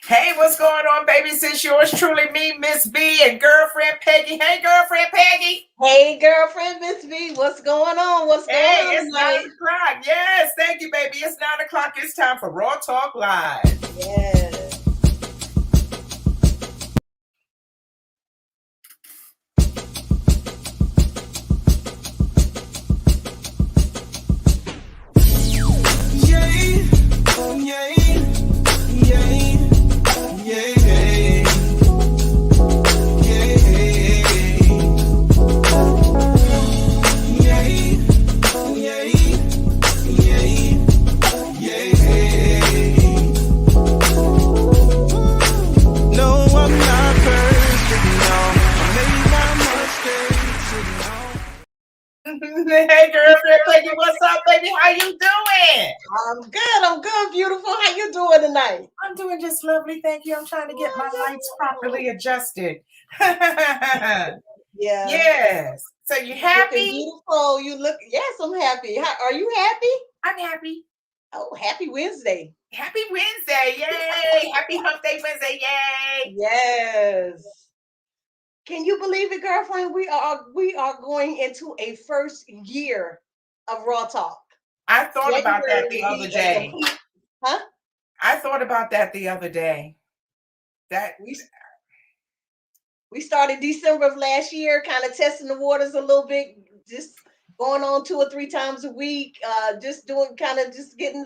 Hey, what's going on, baby? Since yours truly, me, Miss B, and girlfriend Peggy. Hey, girlfriend Peggy. Hey, girlfriend, Miss B, what's going on? What's going Hey, on it's 9 tonight? o'clock. Yes, thank you, baby. It's 9 o'clock. It's time for Raw Talk Live. Yes. Yay, yay, yay, yay, yay, yay, yay, yay, yay. No, I'm not perfect, no. I made my mistakes, you know. Hey, girlfriend, Peggy, what's up, baby? How you doing? I'm good. I'm good, beautiful. How you doing tonight? I'm doing just lovely, thank you. I'm trying to get my lights properly adjusted. Yeah. Yes. So you Looking happy? beautiful. You look, yes, I'm happy. Are you happy? I'm happy. Oh, happy Wednesday. Happy Wednesday. Yay. Happy Hump Day Wednesday. Yay. Yes. Can you believe it, girlfriend? We are going into a first year of Raw Talk. I thought about January that the will other be a day. complete, huh? I thought about that the other day. That We We started December of last year, kind of testing the waters a little bit, just going on 2 or 3 times a week, just doing kind of just getting,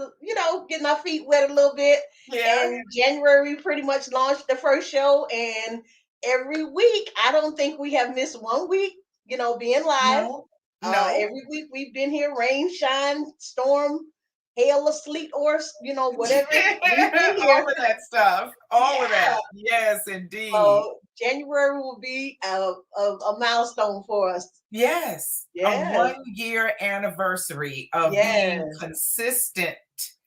getting our feet wet a little bit. yeah. And January, we pretty much launched the first show. And every week, I don't think we have missed one week, being live. No. No. Every week we've been here, rain, shine, storm, hail, or sleet, or, whatever. We've been All here. of that stuff. All of Yeah. that. Yes, indeed. So January will be a milestone for us. Yes, a Yes, 1 year anniversary of being yes. consistent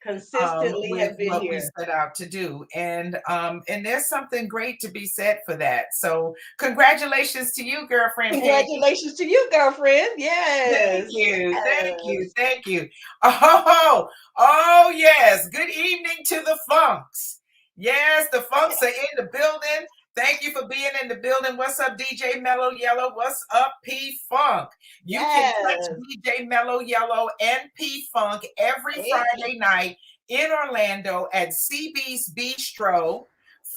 Consistently with have been what we here. set out to do, and there's something great to be said for that. So, congratulations to you, girlfriend Peggy. Congratulations to you, girlfriend. Thank Yes. you, thank you, Yes. thank you. Oh, oh yes. Good evening to the Funks. Yes, the Funks are in the building. Thank you for being in the building. What's up, DJ Mello Yellow? What's up, P Funk? You can catch Yes. DJ Mello Yellow and P Funk every Hey. Friday night in Orlando at CB's Bistro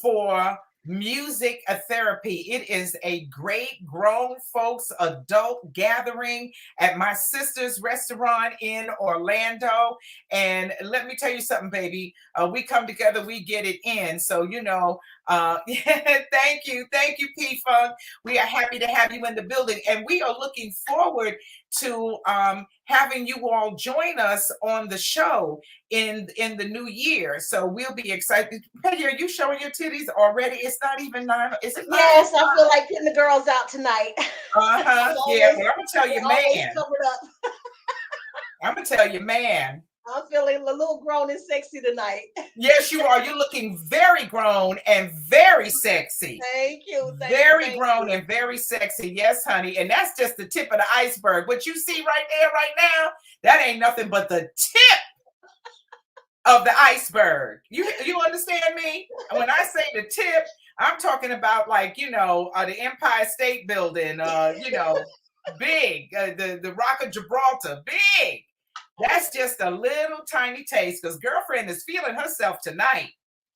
for music therapy. It is a great grown folks adult gathering at my sister's restaurant in Orlando. And let me tell you something, baby. We come together, we get it in. So, thank you, P Funk. We are happy to have you in the building, and we are looking forward to having you all join us on the show in the new year. So we'll be excited. Peggy, are you showing your titties already? It's not even 9. Is it 9? Yes, I feel like putting the girls out tonight. Uh-huh. I'm Yeah, always well, I'm gonna tell you, we're always man. covered up. I'm gonna tell you, man. I'm feeling a little grown and sexy tonight. Yes, you are. You're looking very grown and very sexy. Thank you, thank you, Very thank grown you. and very sexy. Yes, honey. And that's just the tip of the iceberg. What you see right there, right now, that ain't nothing but the tip of the iceberg. You understand me? When I say the tip, I'm talking about like the Empire State Building, big, the Rock of Gibraltar, big. That's just a little tiny taste because girlfriend is feeling herself tonight.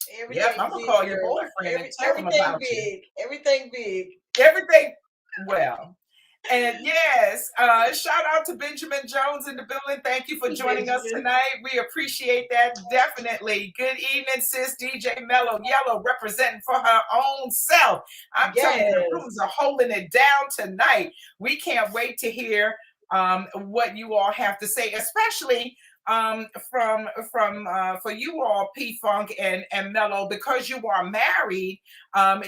Yep, I'm Everything gonna big, call your girl. boyfriend and tell him Everything about you. big. Everything big. Everything well. And yes, shout out to Benjamin Jones in the building. Thank you for joining us Benjamin. tonight. We appreciate that definitely. Good evening, sis DJ Mello Yellow, representing for her own self. I'm telling you, the Yes. rooms are holding it down tonight. We can't wait to hear what you all have to say, especially from for you all, P Funk and Mello, because you are married.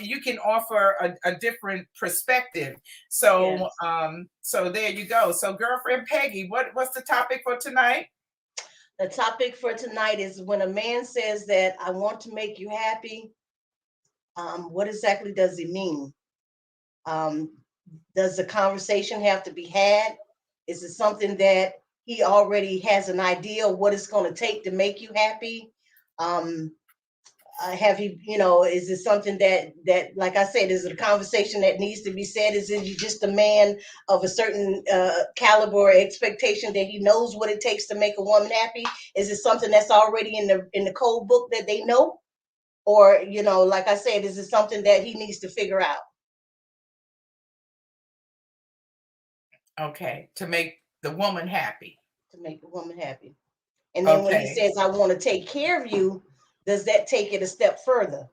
You can offer a different perspective. So Yes. so there you go. So girlfriend Peggy, what's the topic for tonight? The topic for tonight is when a man says that I want to make you happy, what exactly does he mean? Um, does the conversation have to be had? Is it something that he already has an idea of what it's going to take to make you happy? Um, have you, is it something that, like I said, is it a conversation that needs to be said? Is it just a man of a certain caliber or expectation that he knows what it takes to make a woman happy? Is it something that's already in the code book that they know? Or, like I said, is it something that he needs to figure out Okay, to make the woman happy. to make a woman happy? And then when he Okay. says, I want to take care of you, does that take it a step further?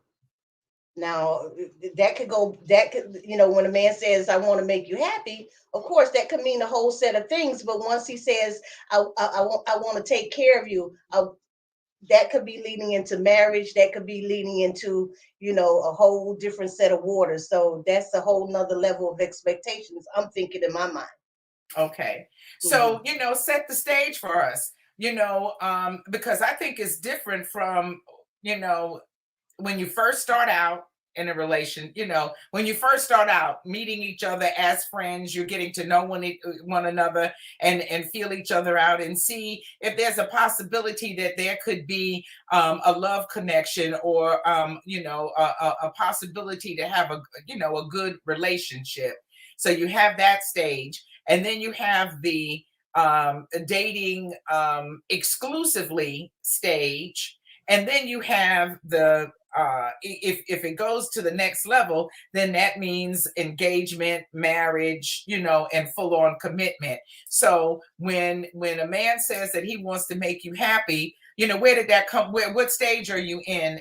Now, that could, when a man says, I want to make you happy, of course, that could mean a whole set of things. But once he says, I want to take care of you, that could be leading into marriage. That could be leading into, a whole different set of waters. So that's a whole nother level of expectations, I'm thinking in my mind. Okay. Hmm. So, set the stage for us, because I think it's different from, you know, when you first start out in a relation, when you first start out meeting each other as friends, you're getting to know one another and feel each other out and see if there's a possibility that there could be a love connection or a possibility to have a good relationship. So you have that stage, and then you have the dating exclusively stage, and then you have the if it goes to the next level, then that means engagement, marriage, and full on commitment. So when a man says that he wants to make you happy, where did that come? What stage are you in?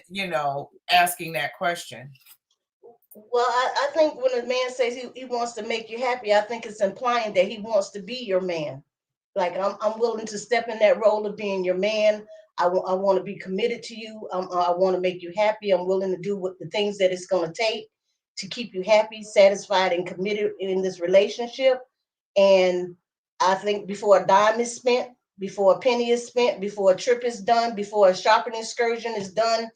Asking that question. Well, I think when a man says he wants to make you happy, I think it's implying that he wants to be your man. Like, I'm willing to step in that role of being your man. I want to be committed to you. I want to make you happy. I'm willing to do what the things that it's going to take to keep you happy, satisfied, and committed in this relationship. And I think before a dime is spent, before a penny is spent, before a trip is done, before a shopping excursion is done,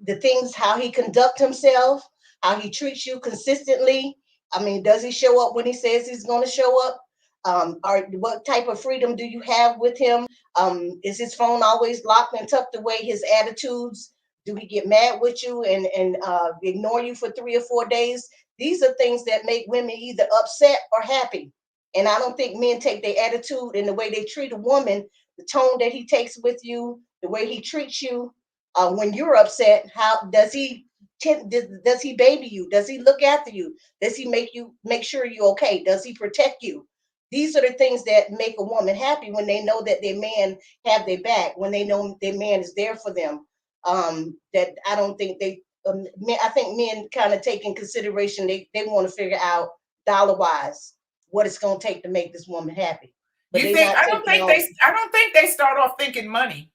the things, how he conduct himself, how he treats you consistently. I mean, does he show up when he says he's going to show up? Or what type of freedom do you have with him? Is his phone always locked and tucked away? His attitudes? Do he get mad with you and ignore you for 3 or 4 days? These are things that make women either upset or happy. And I don't think men take their attitude and the way they treat a woman, the tone that he takes with you, the way he treats you, when you're upset. How does he does he baby you? Does he look after you? Does he make sure you're okay? Does he protect you? These are the things that make a woman happy, when they know that their man have their back, when they know their man is there for them. That I don't think I think men kind of take in consideration, they want to figure out dollar wise what it's going to take to make this woman happy, but You they're think not taking on. I don't think they start off thinking money.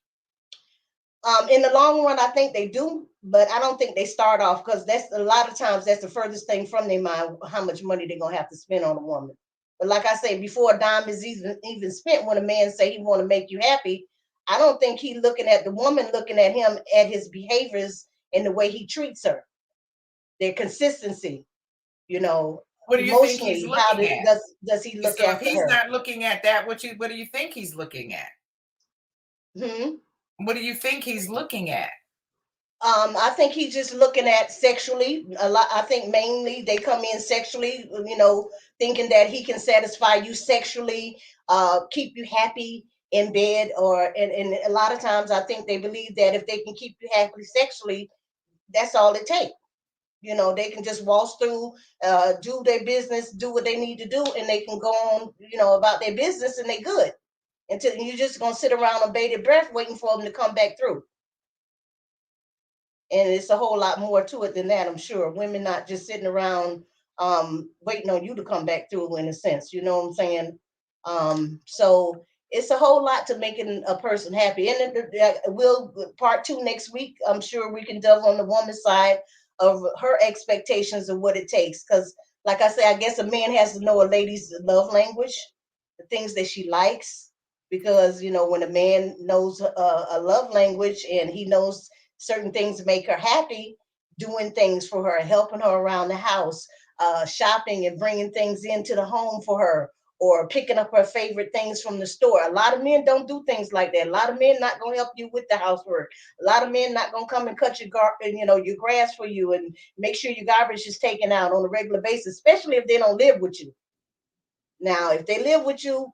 In the long run, I think they do, but I don't think they start off, because that's a lot of times that's the furthest thing from their mind, how much money they're gonna have to spend on a woman. But like I say, before a dime is even spent, when a man say he want to make you happy, I don't think he looking at the woman, looking at him, at his behaviors and the way he treats her, their consistency, you know, What do you think he's emotionally. How looking at? does he look So if after he's her? not looking at that, what do you think he's looking at? Hmm. What do you think he's looking at? I think he's just looking at sexually a lot. I think mainly they come in sexually, thinking that he can satisfy you sexually, keep you happy in bed, and a lot of times I think they believe that if they can keep you happy sexually, that's all it takes. They can just waltz through, do their business, do what they need to do, and they can go on, about their business, and they good. Until you're just gonna sit around on bated breath waiting for them to come back through. And it's a whole lot more to it than that, I'm sure. Women not just sitting around waiting on you to come back through, in a sense, you know what I'm saying? So it's a whole lot to making a person happy. And we'll part two next week. I'm sure we can delve on the woman's side of her expectations of what it takes. Because, like I say, I guess a man has to know a lady's love language, the things that she likes. Because, when a man knows a love language, and he knows certain things make her happy, doing things for her, helping her around the house, shopping and bringing things into the home for her, or picking up her favorite things from the store. A lot of men don't do things like that. A lot of men not gonna help you with the housework. A lot of men not gonna come and cut your grass for you and make sure your garbage is taken out on a regular basis, especially if they don't live with you. Now, if they live with you,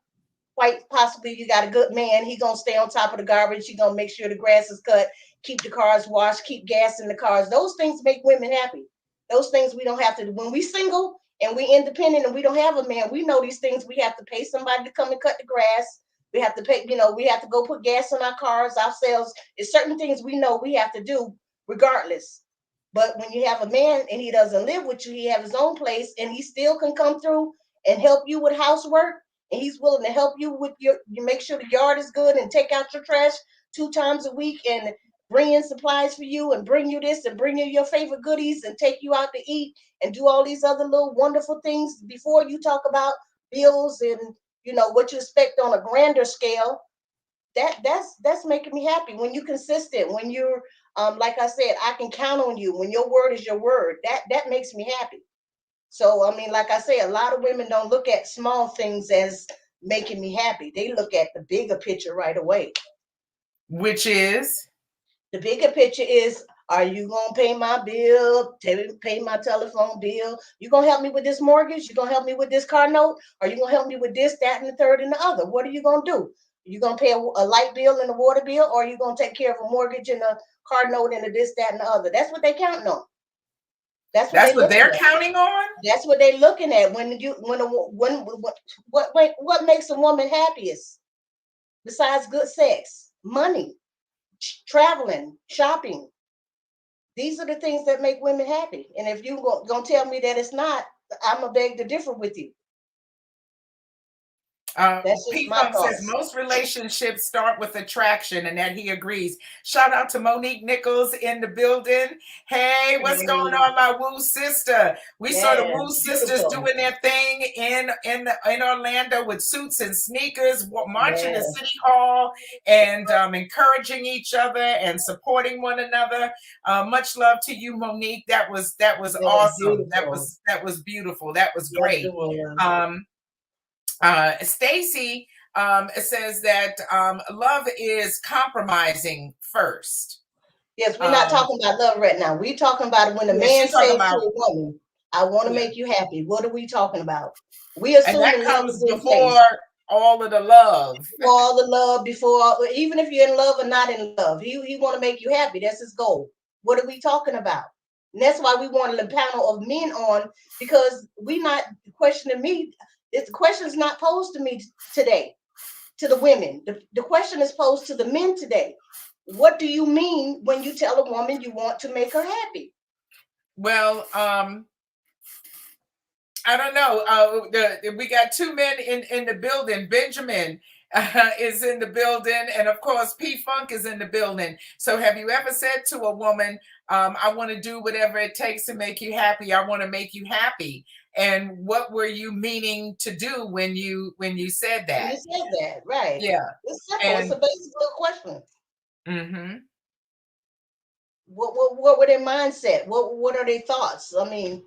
quite possibly you got a good man. He gonna stay on top of the garbage. He gonna make sure the grass is cut, keep the cars washed, keep gas in the cars. Those things make women happy. Those things we don't have to do. When we single and we independent and we don't have a man, we know these things. We have to pay somebody to come and cut the grass. We have to pay, we have to go put gas in our cars ourselves. It's certain things we know we have to do regardless. But when you have a man and he doesn't live with you, he have his own place and he still can come through and help you with housework, and he's willing to help you with you make sure the yard is good and take out your trash 2 times a week and bring in supplies for you and bring you this and bring you your favorite goodies and take you out to eat and do all these other little wonderful things before you talk about bills and what you expect on a grander scale. That's making me happy when you're consistent, when you're like I said, I can count on you, when your word is your word. That makes me happy. So, I mean, like I say, a lot of women don't look at small things as making me happy. They look at the bigger picture right away. Which is? The bigger picture is, are you going to pay my bill, pay my telephone bill? You going to help me with this mortgage? You going to help me with this car note? Are you going to help me with this, that, and the third and the other? What are you going to do? You going to pay a light bill and a water bill, or are you going to take care of a mortgage and a car note and a this, that, and the other? That's what they counting on. That's what they're counting on. That's what they're looking at what makes a woman happiest besides good sex, money, traveling, shopping. These are the things that make women happy. And if you gonna tell me that it's not, I'm gonna beg to differ with you. That's just P my Funk says thoughts. most relationships start with attraction, and that he agrees. Shout out to Monique Nichols in the building. Hey, what's going on, my Woo sister? We saw the Woo sisters doing their thing in Orlando with suits and sneakers, marching to City Hall and encouraging each other and supporting one another. Much love to you, Monique. That was awesome. That was beautiful. That was great. Staci says that love is compromising first. Yes, we're not talking about love right now. We're talking about when a man says to a woman, I want to make you happy. What are we talking about? We assuming love is before all of the love. Before all the love, even if you're in love or not in love, he want to make you happy. That's his goal. What are we talking about? And that's why we wanted a panel of men on, because we not questioning me. The question is not posed to me today, to the women. The question is posed to the men today. What do you mean when you tell a woman you want to make her happy? Well, I don't know. We got two men in the building. Benjamin is in the building, and of course, P Funk is in the building. So, have you ever said to a woman, "I want to do whatever it takes to make you happy. I want to make you happy"? And what were you meaning to do when you said that? You said that, right? Yeah, it's simple. It's a basic little question. Mm-hmm. What were their mindset? What are their thoughts? I mean,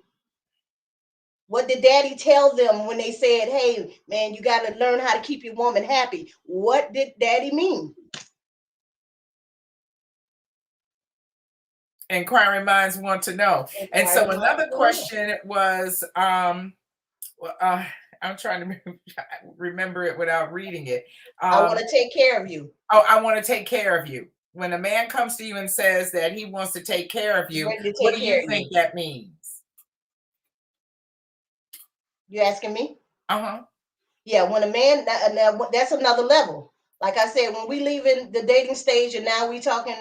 what did daddy tell them when they said, hey, man, you got to learn how to keep your woman happy? What did daddy mean? Inquiring minds want to know. And so another question was, I'm trying to remember it without reading it. I want to take care of you. Oh, I want to take care of you. When a man comes to you and says that he wants to take care of you, what do you think that means? You asking me? Uh-huh. Yeah, when a man, that's another level. Like I said, when we leave in the dating stage and now we talking,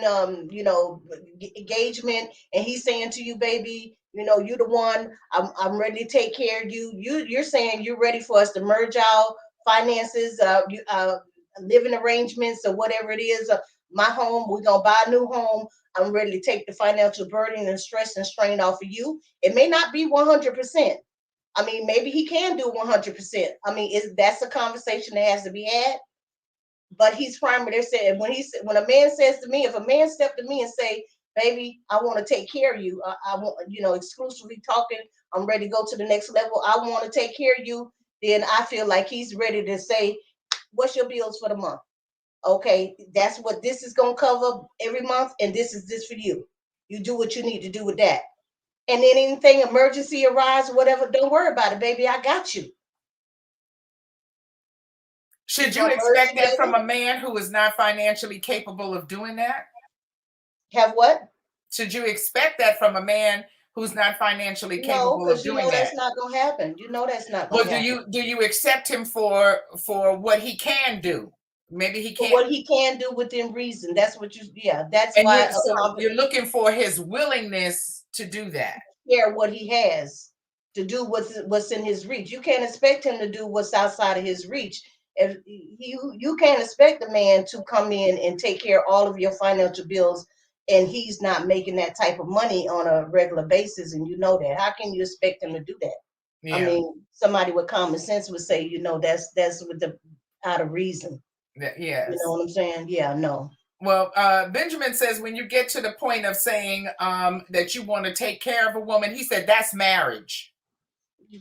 engagement, and he's saying to you, baby, you the one, I'm ready to take care of you. You're saying you're ready for us to merge our finances, living arrangements or whatever it is. My home, we're going to buy a new home. I'm ready to take the financial burden and stress and strain off of you. It may not be 100%. I mean, maybe he can do 100%. I mean, that's a conversation that has to be had. But he's primary. They're saying when a man says to me, if a man step to me and say, "Baby, I want to take care of you. I want, exclusively talking. I'm ready to go to the next level. I want to take care of you." then I feel like he's ready to say, what's your bills for the month? Okay, that's what this is going to cover every month, and this for you. You do what you need to do with that. And then anything emergency arise, whatever, don't worry about it, baby. I got you. Should Y'all you merge expect that from together. a man who is not financially capable of doing that? Have what? Should you expect that from a man who's not financially No, capable of because you doing know that? that's not gonna happen. You know that's not Well, gonna happen. do you accept him for what he can do? Maybe he For can't. what he can do within reason. That's what you. Yeah, that's And why you a so conversation. you're looking for his willingness to do that. Share what he has to do what's in his reach. You can't expect him to do what's outside of his reach. If you can't expect a man to come in and take care of all of your financial bills, and he's not making that type of money on a regular basis, and you know that. How can you expect him to do that? I Yeah. mean, somebody with common sense would say, that's with the out of reason. You know Yes. what I'm saying? Yeah, no. Well, Benjamin says when you get to the point of saying that you want to take care of a woman, he said that's marriage.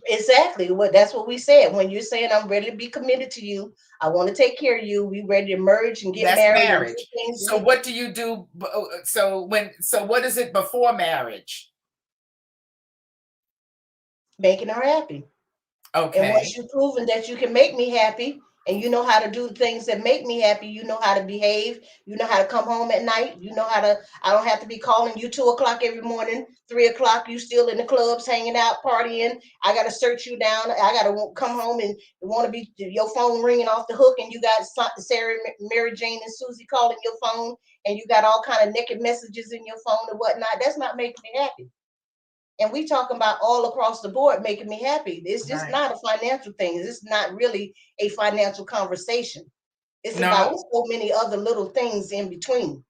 Exactly. That's what we said. When you're saying I'm ready to be committed to you, I want to take care of you. We ready to merge and get That's married and do marriage. things. So what do you do? So what is it before marriage? Making her happy. And once Okay. you've proven that you can make me happy and you know how to do the things that make me happy, you know how to behave, you know how to come home at night, you know how to, I don't have to be calling you 2 o'clock every morning, 3 o'clock, you still in the clubs, hanging out, partying. I got to search you down. I got to come home and want to be your phone ringing off the hook and you got Sarah, Mary Jane and Susie calling your phone and you got all kind of naked messages in your phone and whatnot. That's not making me happy. And we talking about all across the board making me happy. It's just Right. not a financial thing. It's not really a financial conversation. It's about No. so many other little things in between.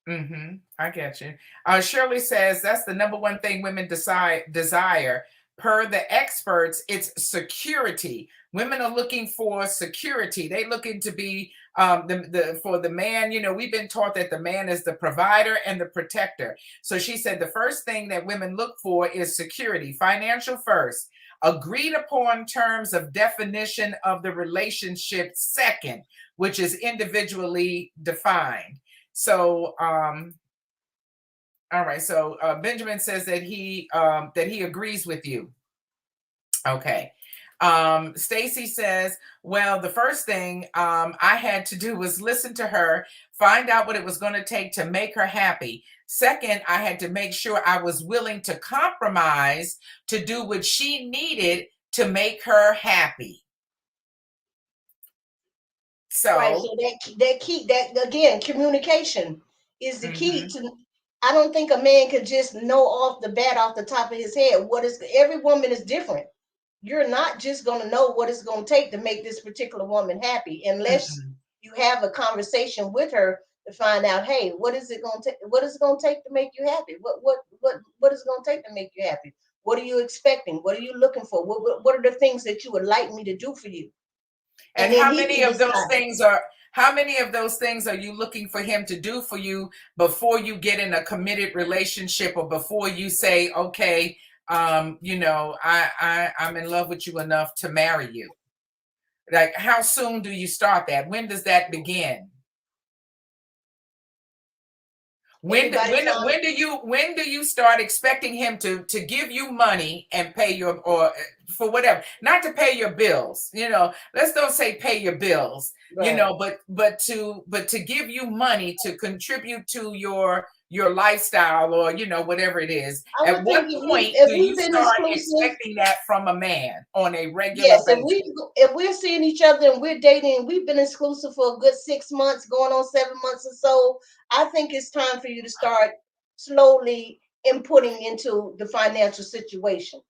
I get you. Shirley says that's the number one thing women desire. Per the experts, it's security. Women are looking for security. They looking to be for the man. You know, we've been taught that the man is the provider and the protector. So she said the first thing that women look for is security, financial first. Agreed upon terms of definition of the relationship second, which is individually defined. So, all right. So Benjamin says that he agrees with you. Okay. Staci says, well, the first thing I had to do was listen to her, find out what it was going to take to make her happy. Second, I had to make sure I was willing to compromise to do what she needed to make her happy. Right. So, So that key, that again, communication is the key mhm, to. I don't think a man could just know off the bat, off the top of his head, what is. Every woman is different. You're not just going to know what it's going to take to make this particular woman happy unless mm-mm. you have a conversation with her to find out, hey, what is it going to take? What is it going to take to make you happy? What is it going to take to make you happy? What are you expecting? What are you looking for? What are the things that you would like me to do for you? And And then he can decide. how many of those things are you looking for him to do for you before you get in a committed relationship or before you say, okay, I'm in love with you enough to marry you? Like, how soon do you start that? When does that begin? Everybody time. When do you start expecting him to give you money and pay your or for whatever, not to pay your bills, let's don't say pay your bills, Right. but to give you money to contribute to your lifestyle or whatever it is. I At would what think if point if do we've you been start exclusive. expecting that from a man on a regular Yes, basis? if we're seeing each other and we're dating and we've been exclusive for a good 6 months, going on 7 months or so, I think it's time for you to start slowly inputting into the financial situation.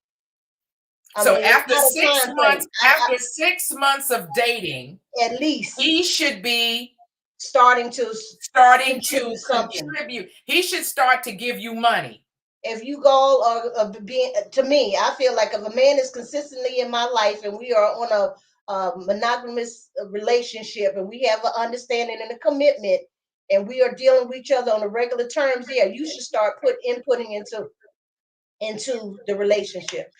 I So mean, it's not a time frame. after 6 months of dating, At least he should be starting to starting to contribute something. contribute. He should start to give you money. If you go or being to me, I feel like if a man is consistently in my life and we are on a monogamous relationship and we have an understanding and a commitment and we are dealing with each other on a regular terms, yeah, you should start inputting into the relationship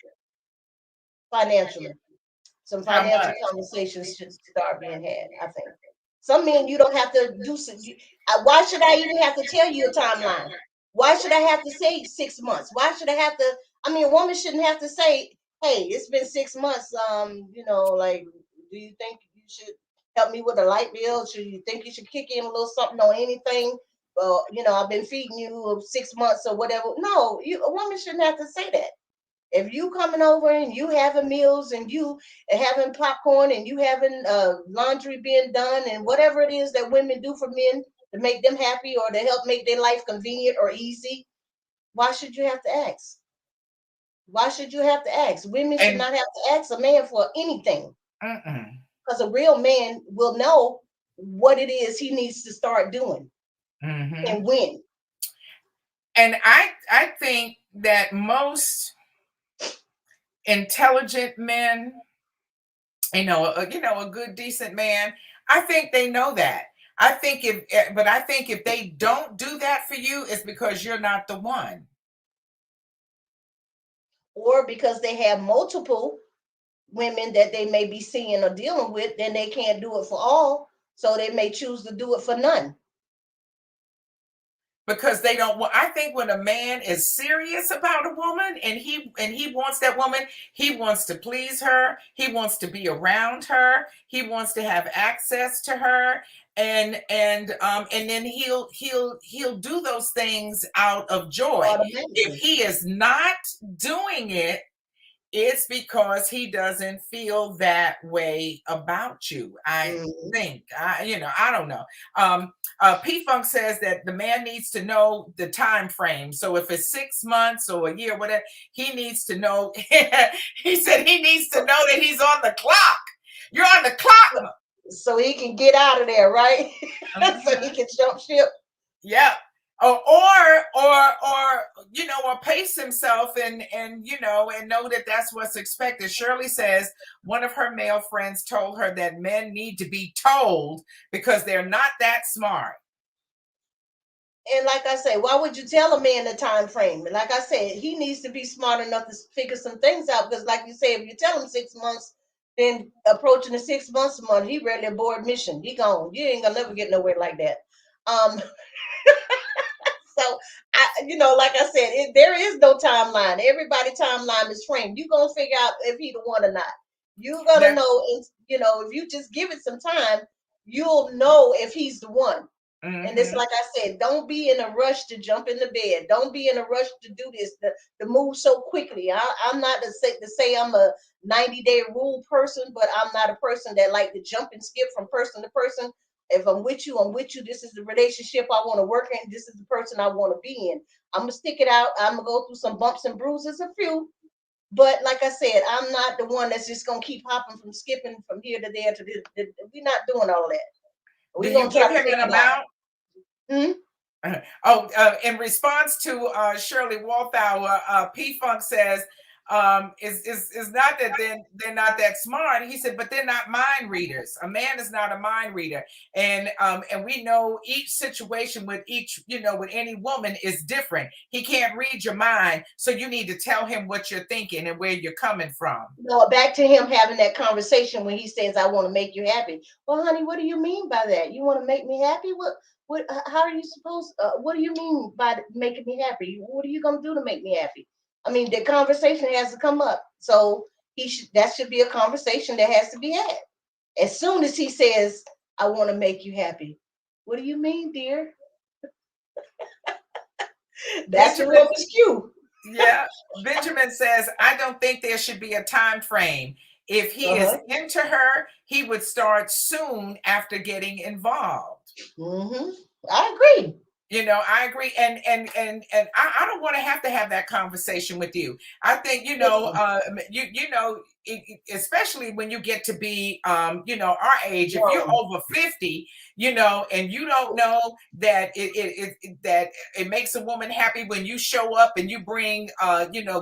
financially. Some How financial much? conversations should start being had. I think some men you don't have to do. Why should I even have to tell you a timeline? Why should I have to say 6 months? Why should I have to? I mean, a woman shouldn't have to say, "Hey, it's been 6 months. Like, do you think you should help me with a light bill? Should you think you should kick in a little something on anything? I've been feeding you 6 months or whatever." No, a woman shouldn't have to say that. If you coming over and you having meals and you having popcorn and you having laundry being done and whatever it is that women do for men to make them happy or to help make their life convenient or easy, why should you have to ask? Why should you have to ask? Women should And not have to ask a man for anything mm-mm, because a real man will know what it is he needs to start doing mm-hmm. and when. And I think that most intelligent men, a good decent man, I think they know that. I think if they don't do that for you, it's because you're not the one. Or because they have multiple women that they may be seeing or dealing with, then they can't do it for all. So they may choose to do it for none. Because they don't want. I think when a man is serious about a woman and he wants that woman, he wants to please her, he wants to be around her, he wants to have access to her, and then he'll do those things out of joy. If Automatically. he is not doing it, it's because he doesn't feel that way about you. I Mhm. think. I don't know. P Funk says that the man needs to know the time frame. So if it's 6 months or a year, whatever, he needs to know. He said he needs to So, know that he's on the clock. You're on the clock. so he can get out of there, right? So he Mhm. can jump ship. Yeah. Or pace himself and know that that's what's expected. Shirley says one of her male friends told her that men need to be told because they're not that smart. And like I say, why would you tell a man the time frame? And like I said, he needs to be smart enough to figure some things out. Because like you say, if you tell him 6 months, then approaching the 6 months month, he ready to board mission. He gone. You ain't gonna never get nowhere like that. Um, So like I said, there is no timeline. Everybody timeline is framed. You're gonna figure out if he the one or not. You're gonna Now, know, if you just give it some time, you'll know if he's the one. And it's mhm. like I said, don't be in a rush to jump in the bed. Don't be in a rush to do this, to move so quickly. I'm not to say I'm a 90-day rule person, but I'm not a person that like to jump and skip from person to person. If I'm with you, I'm with you. This is the relationship I want to work in. This is the person I want to be in. I'm gonna stick it out. I'm gonna go through some bumps and bruises, a few. But like I said, I'm not the one that's just gonna keep hopping from skipping from here to there to this. We're not doing all that. Do We're you gonna try give to him figure an it out. amount? Hmm? In response to Shirley Walthour, P Funk says, is not that they're not that smart. He said, but they're not mind readers. A man is not a mind reader, and we know each situation with with any woman is different. He can't read your mind, so you need to tell him what you're thinking and where you're coming from. No, back to him having that conversation when he says, "I want to make you happy." Well, honey, what do you mean by that? You want to make me happy? What? How are you supposed? What do you mean by making me happy? What are you gonna do to make me happy? I mean, the conversation has to come up. So that should be a conversation that has to be had. As soon as he says, "I want to make you happy," what do you mean, dear? That's a Benjamin, woman's cue. yeah, Benjamin says, I don't think there should be a time frame. If he is Uh-huh. into her, he would start soon after getting involved. Mm-hmm. I agree. I agree, and I don't want to have that conversation with you. I think Listen, especially when you get to be our age. If you're grown. over 50, and you don't know that that it makes a woman happy when you show up and you bring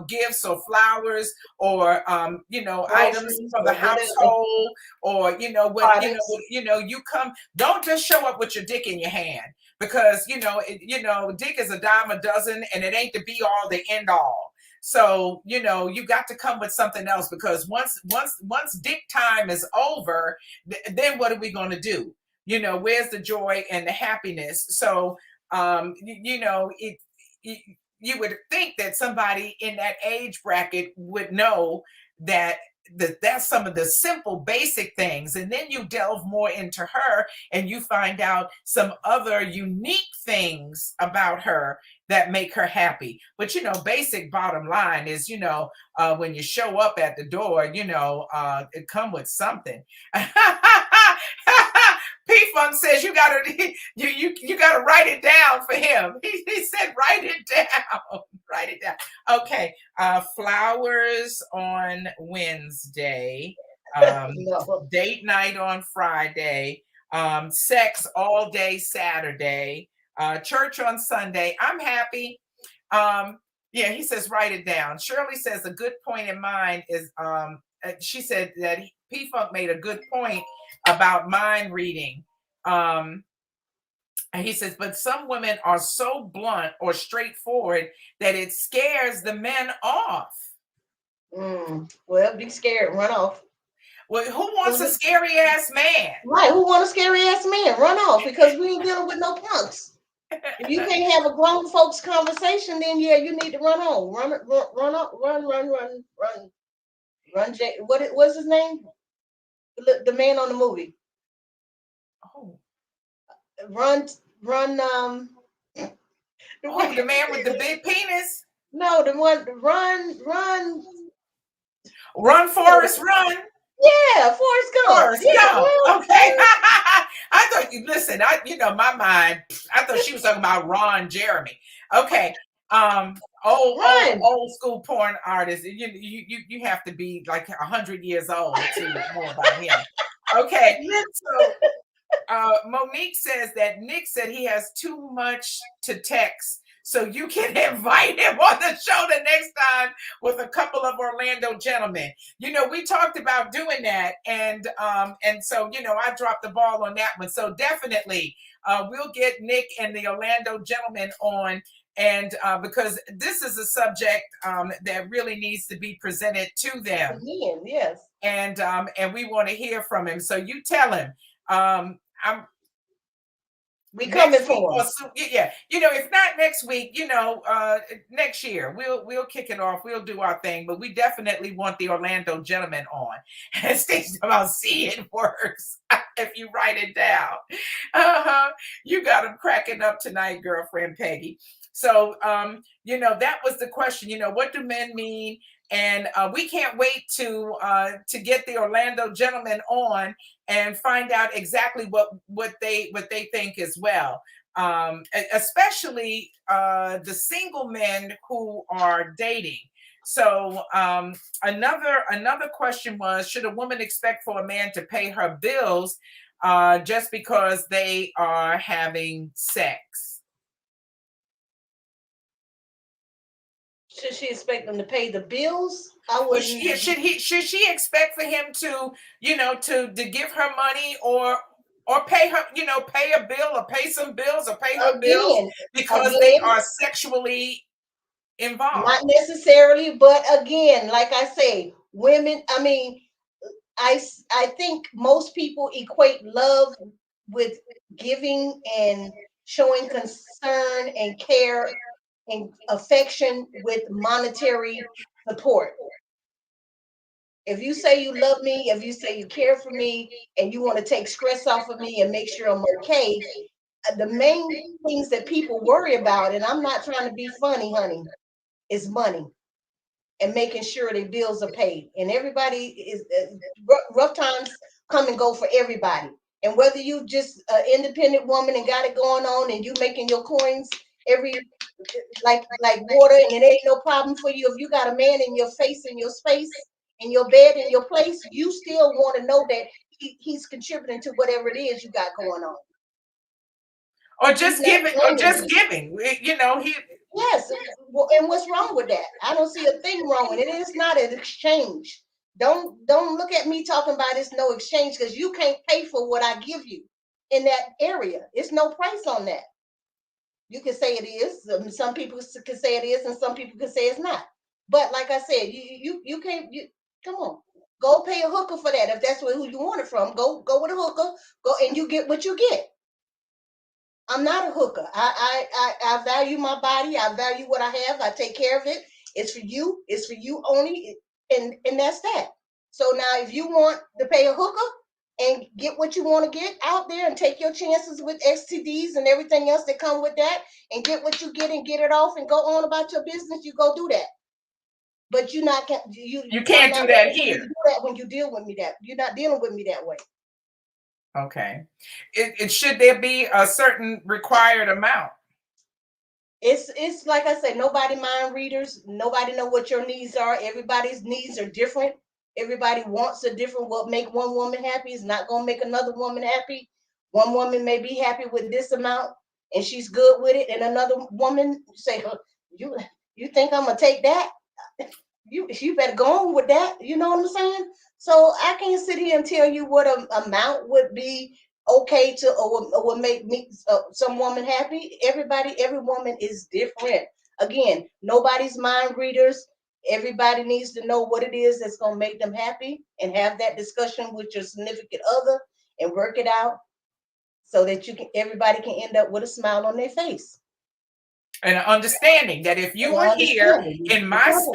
gifts or flowers or items Groceries for the or whatever. household, or Products. you come. Don't just show up with your dick in your hand, because dick is a dime a dozen, and it ain't the be all, the end all. So, you got to come with something else, because once dick time is over, then what are we going to do? Where's the joy and the happiness? So, it, you would think that somebody in that age bracket would know that that's some of the simple basic things, and then you delve more into her and you find out some other unique things about her that make her happy. But basic bottom line is, when you show up at the door, it come with something. P Funk says you gotta you gotta write it down for him. He said write it down. Write it down. Okay. Flowers on Wednesday. No. Date night on Friday. Sex all day Saturday. Church on Sunday. I'm happy. Yeah, he says write it down. Shirley says a good point in mind is she said that P Funk made a good point about mind reading. And he says, but some women are so blunt or straightforward that it scares the men off. Well, be scared, run off. Well, who wants a scary ass man? Right, who want a scary ass man? Run off, because we ain't dealing with no punks. If you can't have a grown folks conversation, then yeah, you need to run home. Run. What's his name? The man on the movie. Oh. Run. The man with the big penis? No, the one. Run, Forrest, run. Yeah, Forrest Gump. Forrest Gump. Okay. I thought listen, my mind, I thought she was talking about Ron Jeremy. Okay. Old school porn artist. You have to be like 100 years old to know about him. Okay. So Monique says that Nick said he has too much to text, so you can invite him on the show the next time with a couple of Orlando gentlemen. We talked about doing that, and so I dropped the ball on that one. So definitely, we'll get Nick and the Orlando gentlemen on, and because this is a subject that really needs to be presented to them. Again, yes. And we want to hear from him. So you tell him. We coming for him. Yeah, if not next week, next year we'll kick it off. We'll do our thing, but we definitely want the Orlando gentleman on. And Stacy about see it works if you write it down. You got him cracking up tonight, girlfriend Peggy. So that was the question. What do men mean? And we can't wait to get the Orlando gentlemen on and find out exactly what they think as well. Especially the single men who are dating. So another question was, should a woman expect for a man to pay her bills just because they are having sex? Should she expect them to pay the bills? Should she expect for him to to give her money or pay her pay a bill or pay some bills or pay her bills because they are sexually involved? Not necessarily, but again, like I say, women. I mean, I think most people equate love with giving and showing concern and care and affection with monetary support. If you say you love me, if you say you care for me, and you want to take stress off of me and make sure I'm okay, the main things that people worry about, and I'm not trying to be funny, honey, is money and making sure their bills are paid. And everybody is rough times come and go for everybody. And whether you just an independent woman and got it going on and you making your coins every like water and it ain't no problem for you, if you got a man in your face, in your space, in your bed, in your place, you still want to know that he's contributing to whatever it is you got going on. Or just giving, Yes, and what's wrong with that? I don't see a thing wrong with it. It's not an exchange. Don't look at me talking about it's no exchange, because you can't pay for what I give you in that area. It's no price on that. You can say it is. Some people can say it is, and some people can say it's not. But like I said, you can't. Come on, go pay a hooker for that if that's who you want it from. Go with a hooker. Go and you get what you get. I'm not a hooker. I value my body. I value what I have. I take care of it. It's for you. It's for you only. And that's that. So now if you want to pay a hooker and get what you want to get out there and take your chances with STDs and everything else that come with that and get what you get and get it off and go on about your business, you go do that. But you not You I'm can't not do that ready for you to here. do that when you deal with me that you're not dealing with me that way. Okay. It should there be a certain required amount? It's like I said, nobody mind readers. Nobody know what your needs are. Everybody's needs are different. Everybody wants a different. What make one woman happy is not gonna make another woman happy. One woman may be happy with this amount and she's good with it, and another woman say, "You you think I'm gonna take that? You better go on with that." You know what I'm saying? So I can't sit here and tell you what amount would be okay to or would make me some woman happy. Every woman is different. Again, nobody's mind readers. Everybody needs to know what it is that's going to make them happy and have that discussion with your significant other and work it out so that everybody can end up with a smile on their face. And an understanding that if you And are I here understand in the my compromise.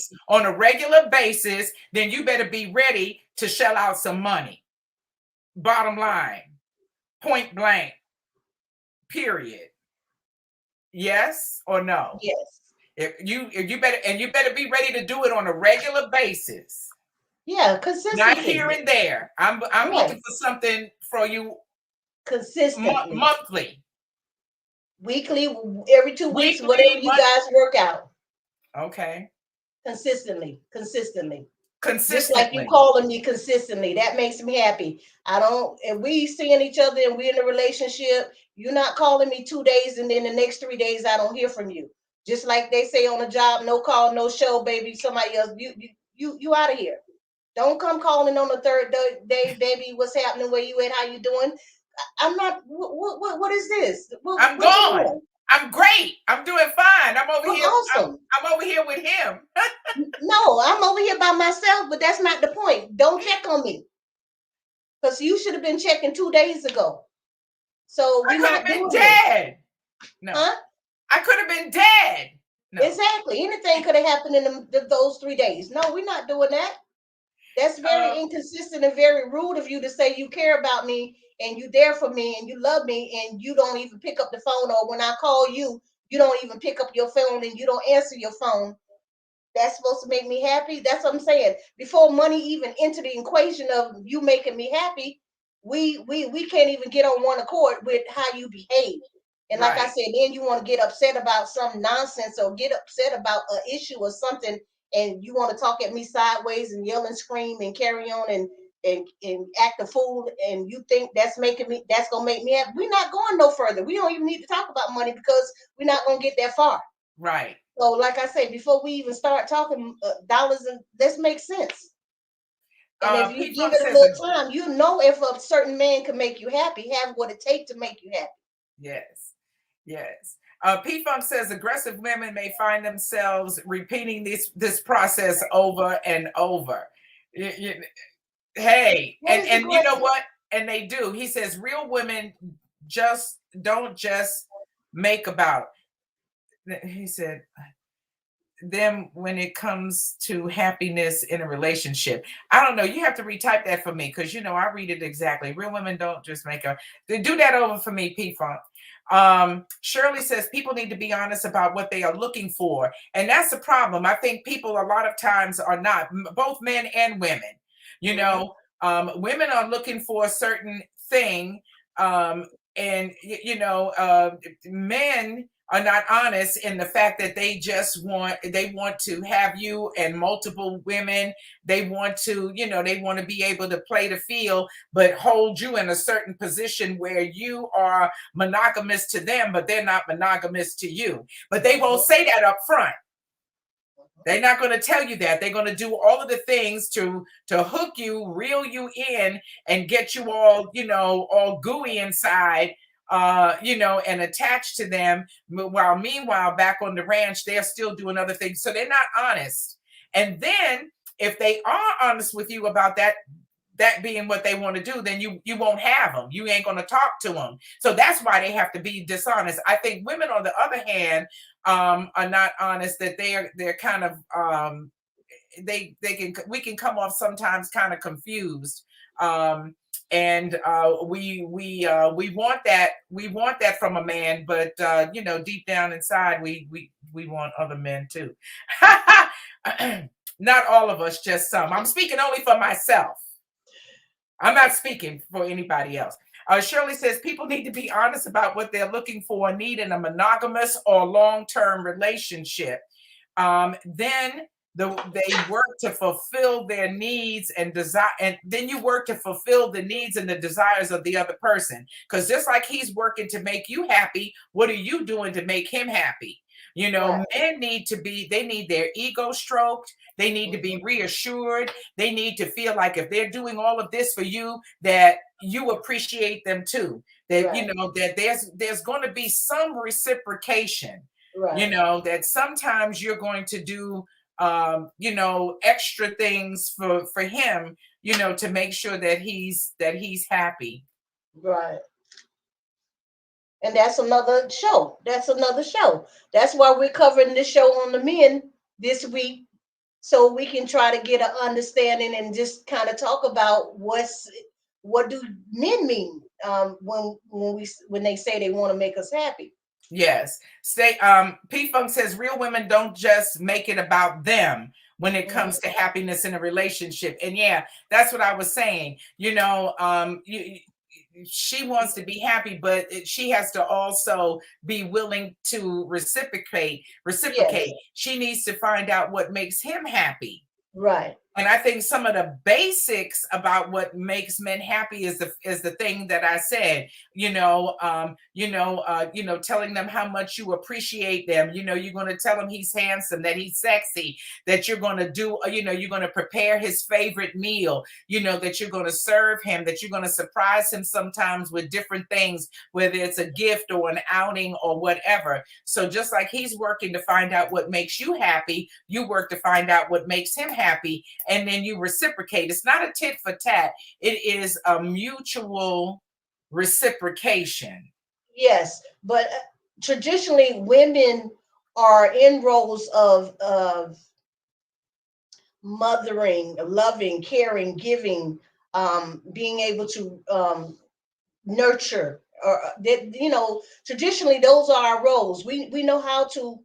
space on a regular basis, then you better be ready to shell out some money. Bottom line, point blank, period. Yes or no? Yes. If you better be ready to do it on a regular basis. Yeah, Not consistency. here and there. I'm Right. looking for something for you Consistently. monthly, Weekly, every 2 weeks, whatever weekly, you guys work out. okay, Consistently. Consistently. Just like you consistently. calling me consistently. That makes me happy. I don't, if we seeing each other and we're in a relationship, you're not calling me 2 days and then the next 3 days I don't hear from you. Just like they say on the job, no call, no show, baby. Somebody else, you out of here. Don't come calling on the third day, baby. What's happening? Where you at? How you doing? I'm not. What is this? I'm What you gone. doing? I'm great. I'm doing fine. I'm over I'm here. awesome. I'm over here with him. No, I'm over here by myself, but that's not the point. Don't check on me because you should have been checking 2 days ago. So I we're could have not been doing this, dead. No, huh? I could have been dead. No. Exactly. Anything could have happened in those 3 days. No, we're not doing that. That's very Uh, inconsistent and very rude of you to say you care about me and you there for me and you love me and you don't even pick up the phone, or when I call you, you don't even pick up your phone and you don't answer your phone. That's supposed to make me happy. That's what I'm saying. Before money even enter the equation of you making me happy, we can't even get on one accord with how you behave. And like I right, said, then you want to get upset about some nonsense or get upset about an issue or something, and you want to talk at me sideways and yell and scream and carry on and act a fool, and you think that's gonna make me happy. We're not going no further. We don't even need to talk about money because we're not gonna get that far. right. So, like I say, before we even start talking dollars, and this makes sense. And if you P give Funk it a says, little time, you know if a certain man can make you happy, have what it takes to make you happy. yes, yes. P Funk says aggressive women may find themselves repeating this process over and over. Hey, What is and you know aggressive? what? And they do. He says real women just don't just make about. He said them when it comes to happiness in a relationship. I don't know. You have to retype that for me because I read it exactly. Real women don't just make a. Do that over for me, P Funk. Shirley says people need to be honest about what they are looking for, and that's the problem. I think people a lot of times are not, both men and women. Women are looking for a certain thing, and men are not honest in the fact that they want to have you and multiple women. They want to be able to play the field, but hold you in a certain position where you are monogamous to them, but they're not monogamous to you. But they won't say that up front. They're not going to tell you that. They're going to do all of the things to hook you, reel you in, and get you all gooey inside and attached to them, while meanwhile back on the ranch they're still doing other things. So they're not honest. And then if they are honest with you about that being what they want to do, then you won't have them. You ain't going to talk to them. So that's why they have to be dishonest. I think women, on the other hand, are not honest. That they're kind of we can come off sometimes kind of confused. And we want that from a man, but deep down inside we want other men too. Not all of us, just some. I'm speaking only for myself. I'm not speaking for anybody else. Shirley says people need to be honest about what they're looking for and need in a monogamous or long-term relationship. Then they work to fulfill their needs and desire, and then you work to fulfill the needs and the desires of the other person. Because just like he's working to make you happy, what are you doing to make him happy? Right. Men they need their ego stroked. They need to be Mhm. reassured. They need to feel like if they're doing all of this for you, that you appreciate them too. That Right. that there's going to be some reciprocation. Right. That sometimes you're going to do extra things for him, to make sure that he's happy. Right. And that's another show. That's another show. That's why we're covering this show on the men this week, so we can try to get an understanding and just kind of talk about what do men mean, when they say they want to make us happy. Yes. P Funk says real women don't just make it about them when it Mhm. comes to happiness in a relationship. And yeah, that's what I was saying. She wants to be happy, but she has to also be willing to reciprocate. Yes. She needs to find out what makes him happy. Right. And I think some of the basics about what makes men happy is the thing that I said. Telling them how much you appreciate them. You're going to tell him he's handsome, that he's sexy, that you're going to do. You're going to prepare his favorite meal. That you're going to serve him, that you're going to surprise him sometimes with different things, whether it's a gift or an outing or whatever. So just like he's working to find out what makes you happy, you work to find out what makes him happy, and then you reciprocate. It's not a tit for tat. It is a mutual reciprocation. Yes, but traditionally women are in roles of mothering, loving, caring, giving, being able to nurture, or that, traditionally those are our roles. We know how to,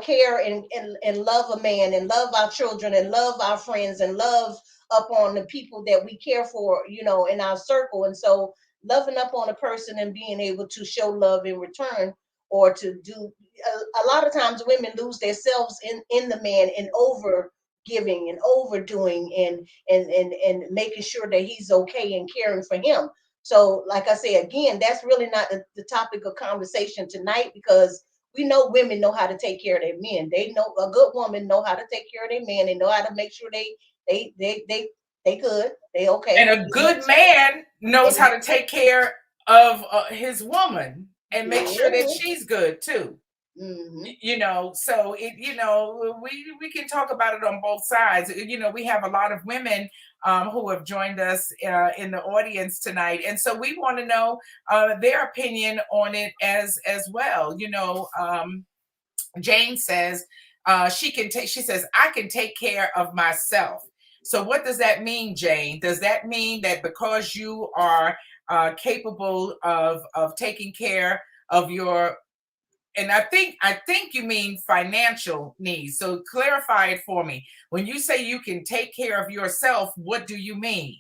care and love a man, and love our children, and love our friends, and love up on the people that we care for, in our circle. And so loving up on a person and being able to show love in return, or to do a lot of times women lose themselves in the man, and over giving and overdoing, and making sure that he's okay and caring for him. So, like I say again, that's really not the topic of conversation tonight, because we know women know how to take care of their men. They know a good woman know how to take care of their men. They know how to make sure they good, they And okay. a good man knows And how to take care of his woman and make sure that mhm, she's good too. mhm. So we can talk about it on both sides. We have a lot of women who have joined us in the audience tonight, and so we want to know their opinion on it as well. Jane says she says I can take care of myself. So what does that mean, Jane? Does that mean that because you are capable of taking care of your, and I think you mean financial needs. So clarify it for me. When you say you can take care of yourself, what do you mean?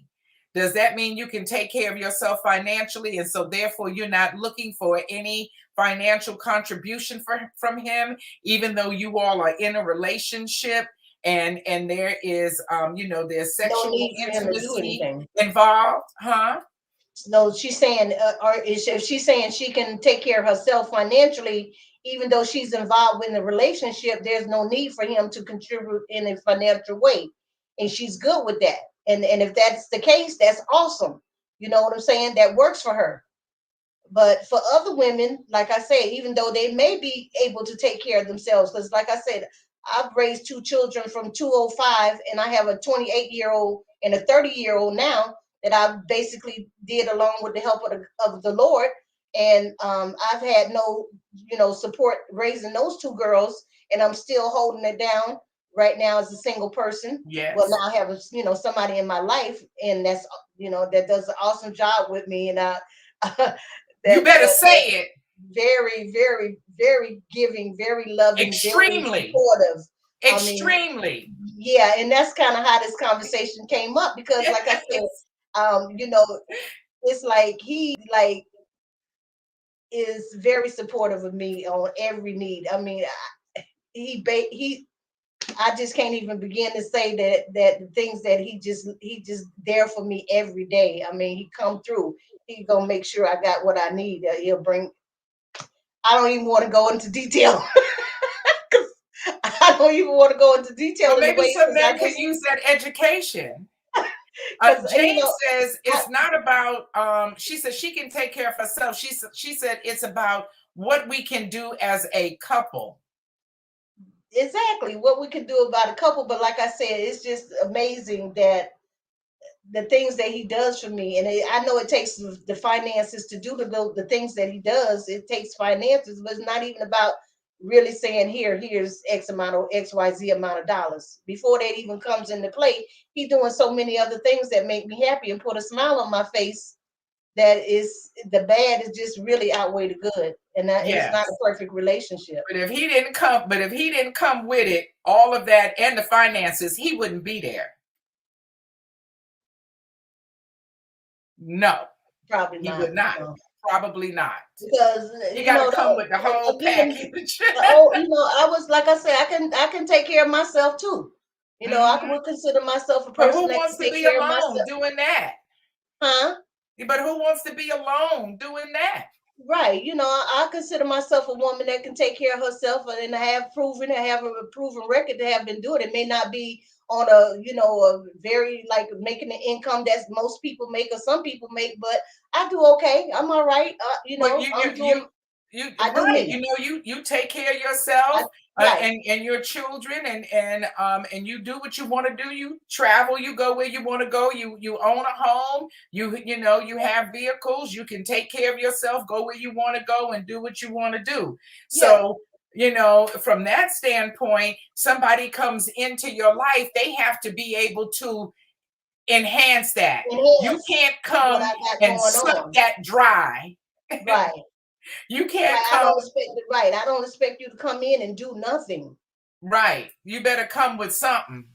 Does that mean you can take care of yourself financially, and so therefore you're not looking for any financial contribution from him, even though you all are in a relationship, and there is there's No sexual need for him to do intimacy anything. involved, huh? No, she's saying, if she's saying she can take care of herself financially, even though she's involved in the relationship, there's no need for him to contribute in a financial way, and she's good with that. And if that's the case, that's awesome. You know what I'm saying? That works for her. But for other women, like I said, even though they may be able to take care of themselves, because like I said, I've raised two children from 205, and I have a 28-year-old and a 30-year-old now that I basically did along with the help of the Lord. And I've had no, support raising those two girls, and I'm still holding it down right now as a single person. Well, Yes. now I have, somebody in my life, and that's, that does an awesome job with me, and You better say that it. very, very, very giving, very loving, very Extremely. supportive. I mean, Extremely. yeah, and that's kind of how this conversation came up because, like I said, it's like he is very supportive of me on every need. I mean, he I just can't even begin to say that the things that he just there for me every day. I mean, he come through. He gonna make sure I got what I need. He'll bring. I don't even want to go into detail. I don't even want to go into detail But in the maybe way some because I men can just use that education. because Jane says I, it's not about. She says she can take care of herself. She said it's about what we can do as a couple. exactly what we can do about a couple. But like I said, it's just amazing that the things that he does for me, and I know it takes the finances to do the things that he does. It takes finances, but it's not even about really saying here's X amount of XYZ amount of dollars. Before that even comes into play, he's doing so many other things that make me happy and put a smile on my face. That is the bad is just really outweigh the good, and it's not a Yes. perfect relationship. But if he didn't come with it, all of that and the finances, he wouldn't be there. No, Probably he not. would not. No. Probably not. Because He got to come with the whole again, package. I was like I said, I can take care of myself too. I Mhm. would consider myself a But person who that wants can to take be care of alone myself. doing that? Huh? But who wants to be alone doing that? Right. I consider myself a woman that can take care of herself and have a proven record to have been doing it. May not be on a very like making the income that most people make or some people make, but I do okay. I'm all right. But I'm doing, I do right. me. You take care of I, yourself, right. and your children, and you do what you want to do. You travel, you go where you want to go. You own a home. You have vehicles. You can take care of yourself. Go where you want to go and do what you want to do. Yeah. So from that standpoint, somebody comes into your life. They have to be able to enhance that. You Enhance can't what come I got and going suck on. that dry. Right. You can't Right. I come. don't expect it. Right. I don't expect you to come in and do nothing. Right. You better come with something.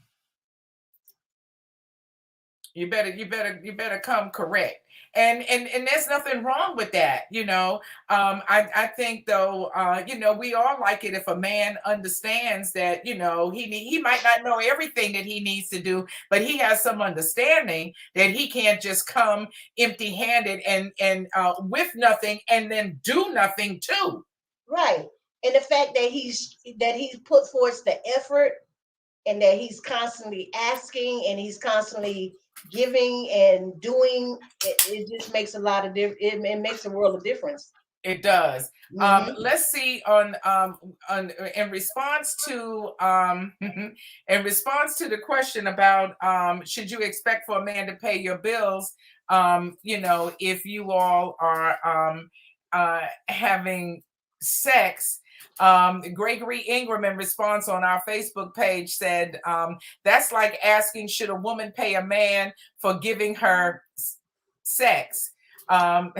You better come correct. And there's nothing wrong with that. I think though, we all like it if a man understands that, he might not know everything that he needs to do, but he has some understanding that he can't just come empty-handed and with nothing and then do nothing too. Right. And the fact that he's put forth the effort and that he's constantly asking and he's constantly giving and doing it just makes a lot of difference. It makes a world of difference. It does. Hmm. Let's see on in response to in response to the question about should you expect for a man to pay your bills, if you all are having sex. Gregory Ingram, in response on our Facebook page, said that's like asking should a woman pay a man for giving her sex. Um,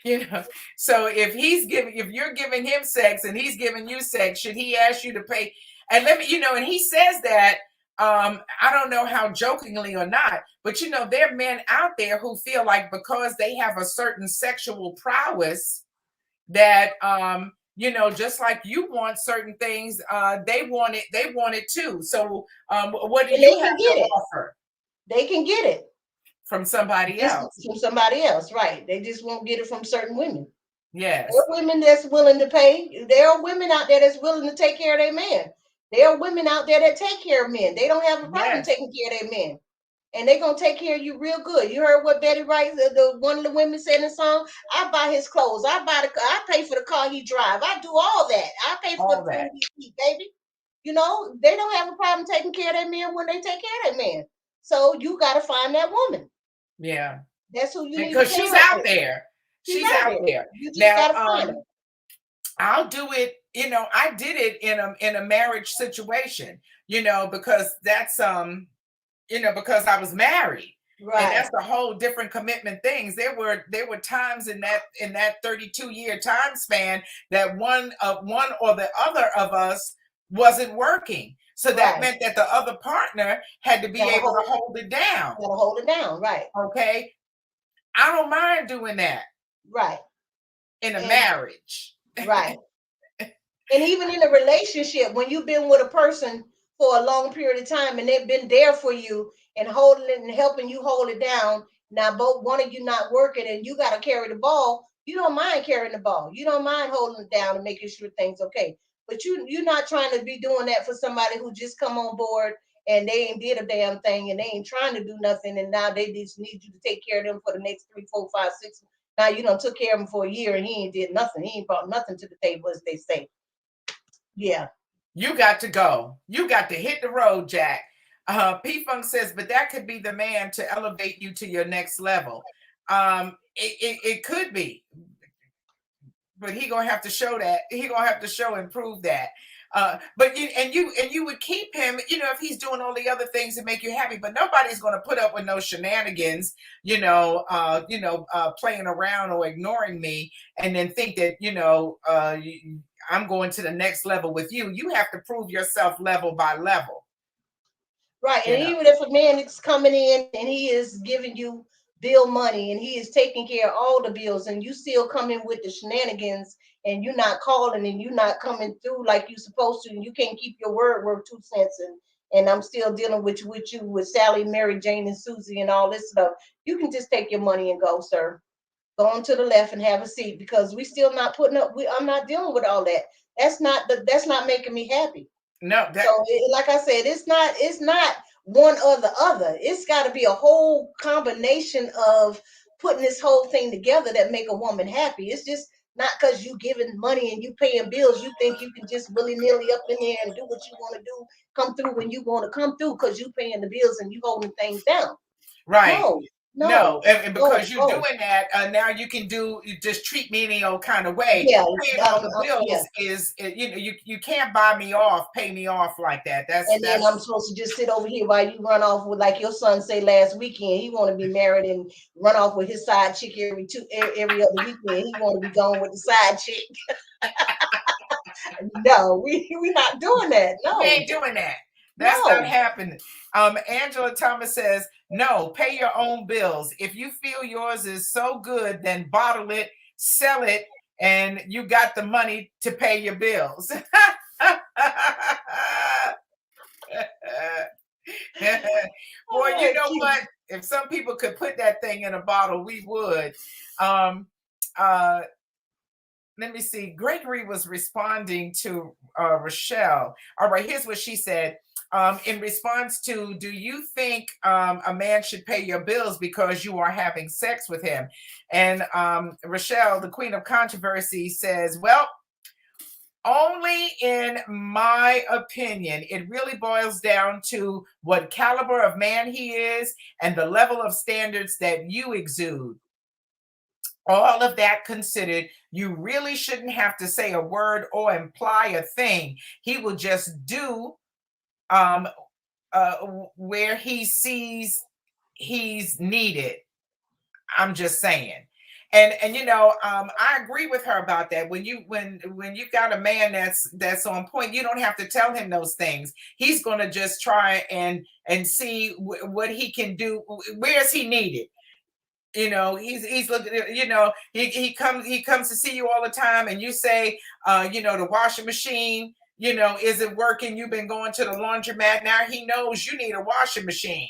you know so if you're giving him sex and he's giving you sex, should he ask you to pay? And let me and he says that, I don't know how jokingly or not, but there are men out there who feel like because they have a certain sexual prowess that just like you want certain things, they want it too. So what do And you they have can to get it. offer They can get it. from somebody Just else? from somebody else, right? They just won't get it from certain women. There Yes. are women that's willing to pay. There are women out there that's willing to take care of their man. There are women out there that take care of men. They don't have a problem Yes. taking care of their men. and they're gonna take care of you real good. You heard what Betty Wright, the one of the women said in the song. I buy his clothes. I pay for the car he drive. I do all that. I pay for All the food that. he eat, baby. You know, they don't have a problem taking care of that man when they take care of that man. So you got to find that woman. Yeah. That's who you need to Because pair she's up out with. there. She's She's out out there. there. You just Now, got to find her. I'll do it, I did it in a marriage situation, because that's because I was married. And Right. that's a whole different commitment things. There were times in that 32-year time span that one or the other of us wasn't working. So that Right. meant that the other partner had to be Gotta able to hold. hold it down. Gotta hold it down. Right. Okay. I don't mind doing that Right. in a And marriage. right. And even in a relationship, when you've been with a person for a long period of time and they've been there for you and holding it and helping you hold it down, now both one of you not working and you got to carry the ball, you don't mind carrying the ball. You don't mind holding it down and making sure things okay. But you're not trying to be doing that for somebody who just come on board and they ain't did a damn thing and they ain't trying to do nothing and now they just need you to take care of them for the next 3, 4, 5, 6. Now you don't took care of him for a year and he ain't did nothing. He ain't brought nothing to the table, as they say. Yeah. You got to go. You got to hit the road, Jack. P Funk says, but that could be the man to elevate you to your next level. It could be, but he gonna have to show that. He gonna have to show and prove that. But you would keep him, if he's doing all the other things that make you happy. But nobody's gonna put up with no shenanigans, playing around or ignoring me, and then think that I'm going to the next level with you. You have to prove yourself level by level. Right. You And know. even if a man is coming in and he is giving you bill money and he is taking care of all the bills and you still come in with the shenanigans and you're not calling and you're not coming through like you're supposed to and you can't keep your word worth 2 cents and I'm still dealing with you with Sally, Mary, Jane, and Susie and all this stuff, you can just take your money and go, sir. Go on to the left and have a seat because we still not putting up I'm not dealing with all that. That's not making me happy. No, So, like I said, it's not one or the other. It's got to be a whole combination of putting this whole thing together that make a woman happy. It's just not because you giving money and you paying bills, you think you can just willy nilly up in there and do what you want to do, come through when you want to come through because you paying the bills and you holding things down. right. No, No, no, and no, because you're no. doing that, now you just treat me any old kind of way. Yeah, Paying all the yeah. bills is, you can't buy me off, pay me off like that. And then I'm That's supposed to just sit over here while you run off with, like your son say last weekend, he want to be married and run off with his side chick every other weekend. He want to be gone with the side chick. No, we not doing that. we No, ain't doing that. That's not no. happening. Angela Thomas says, no, pay your own bills. If you feel yours is so good, then bottle it, sell it, and you got the money to pay your bills. Boy, you Oh, know what? geez. If some people could put that thing in a bottle, we would. Um, uh, Let me see. Gregory was responding to Rochelle. All right, here's what she said. In response to, do you think a man should pay your bills because you are having sex with him? And Rochelle, the queen of controversy, says, well, only in my opinion, it really boils down to what caliber of man he is and the level of standards that you exude. All of that considered, you really shouldn't have to say a word or imply a thing. He will just do um, where he sees he's needed. I'm just saying. And I agree with her about that. When you've got a man that's on point, you don't have to tell him those things. He's going to just try and see what he can do. Where is he needed? He's looking at, he comes to see you all the time, and you say, the washing machine, is it working? You've been going to the laundromat. Now he knows you need a washing machine.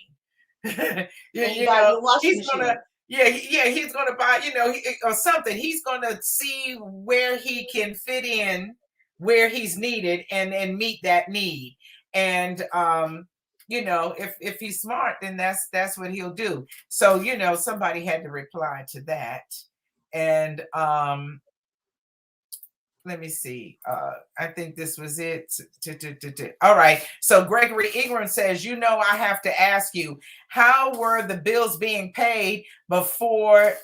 you, And he you buy know your washing he's gonna machine. he's gonna buy, or something. He's gonna see where he can fit in, where he's needed, and meet that need. And if he's smart, then that's what he'll do. So, somebody had to reply to that. And let me see. I think this was it. All right. So Gregory Ingram says, I have to ask you, how were the bills being paid before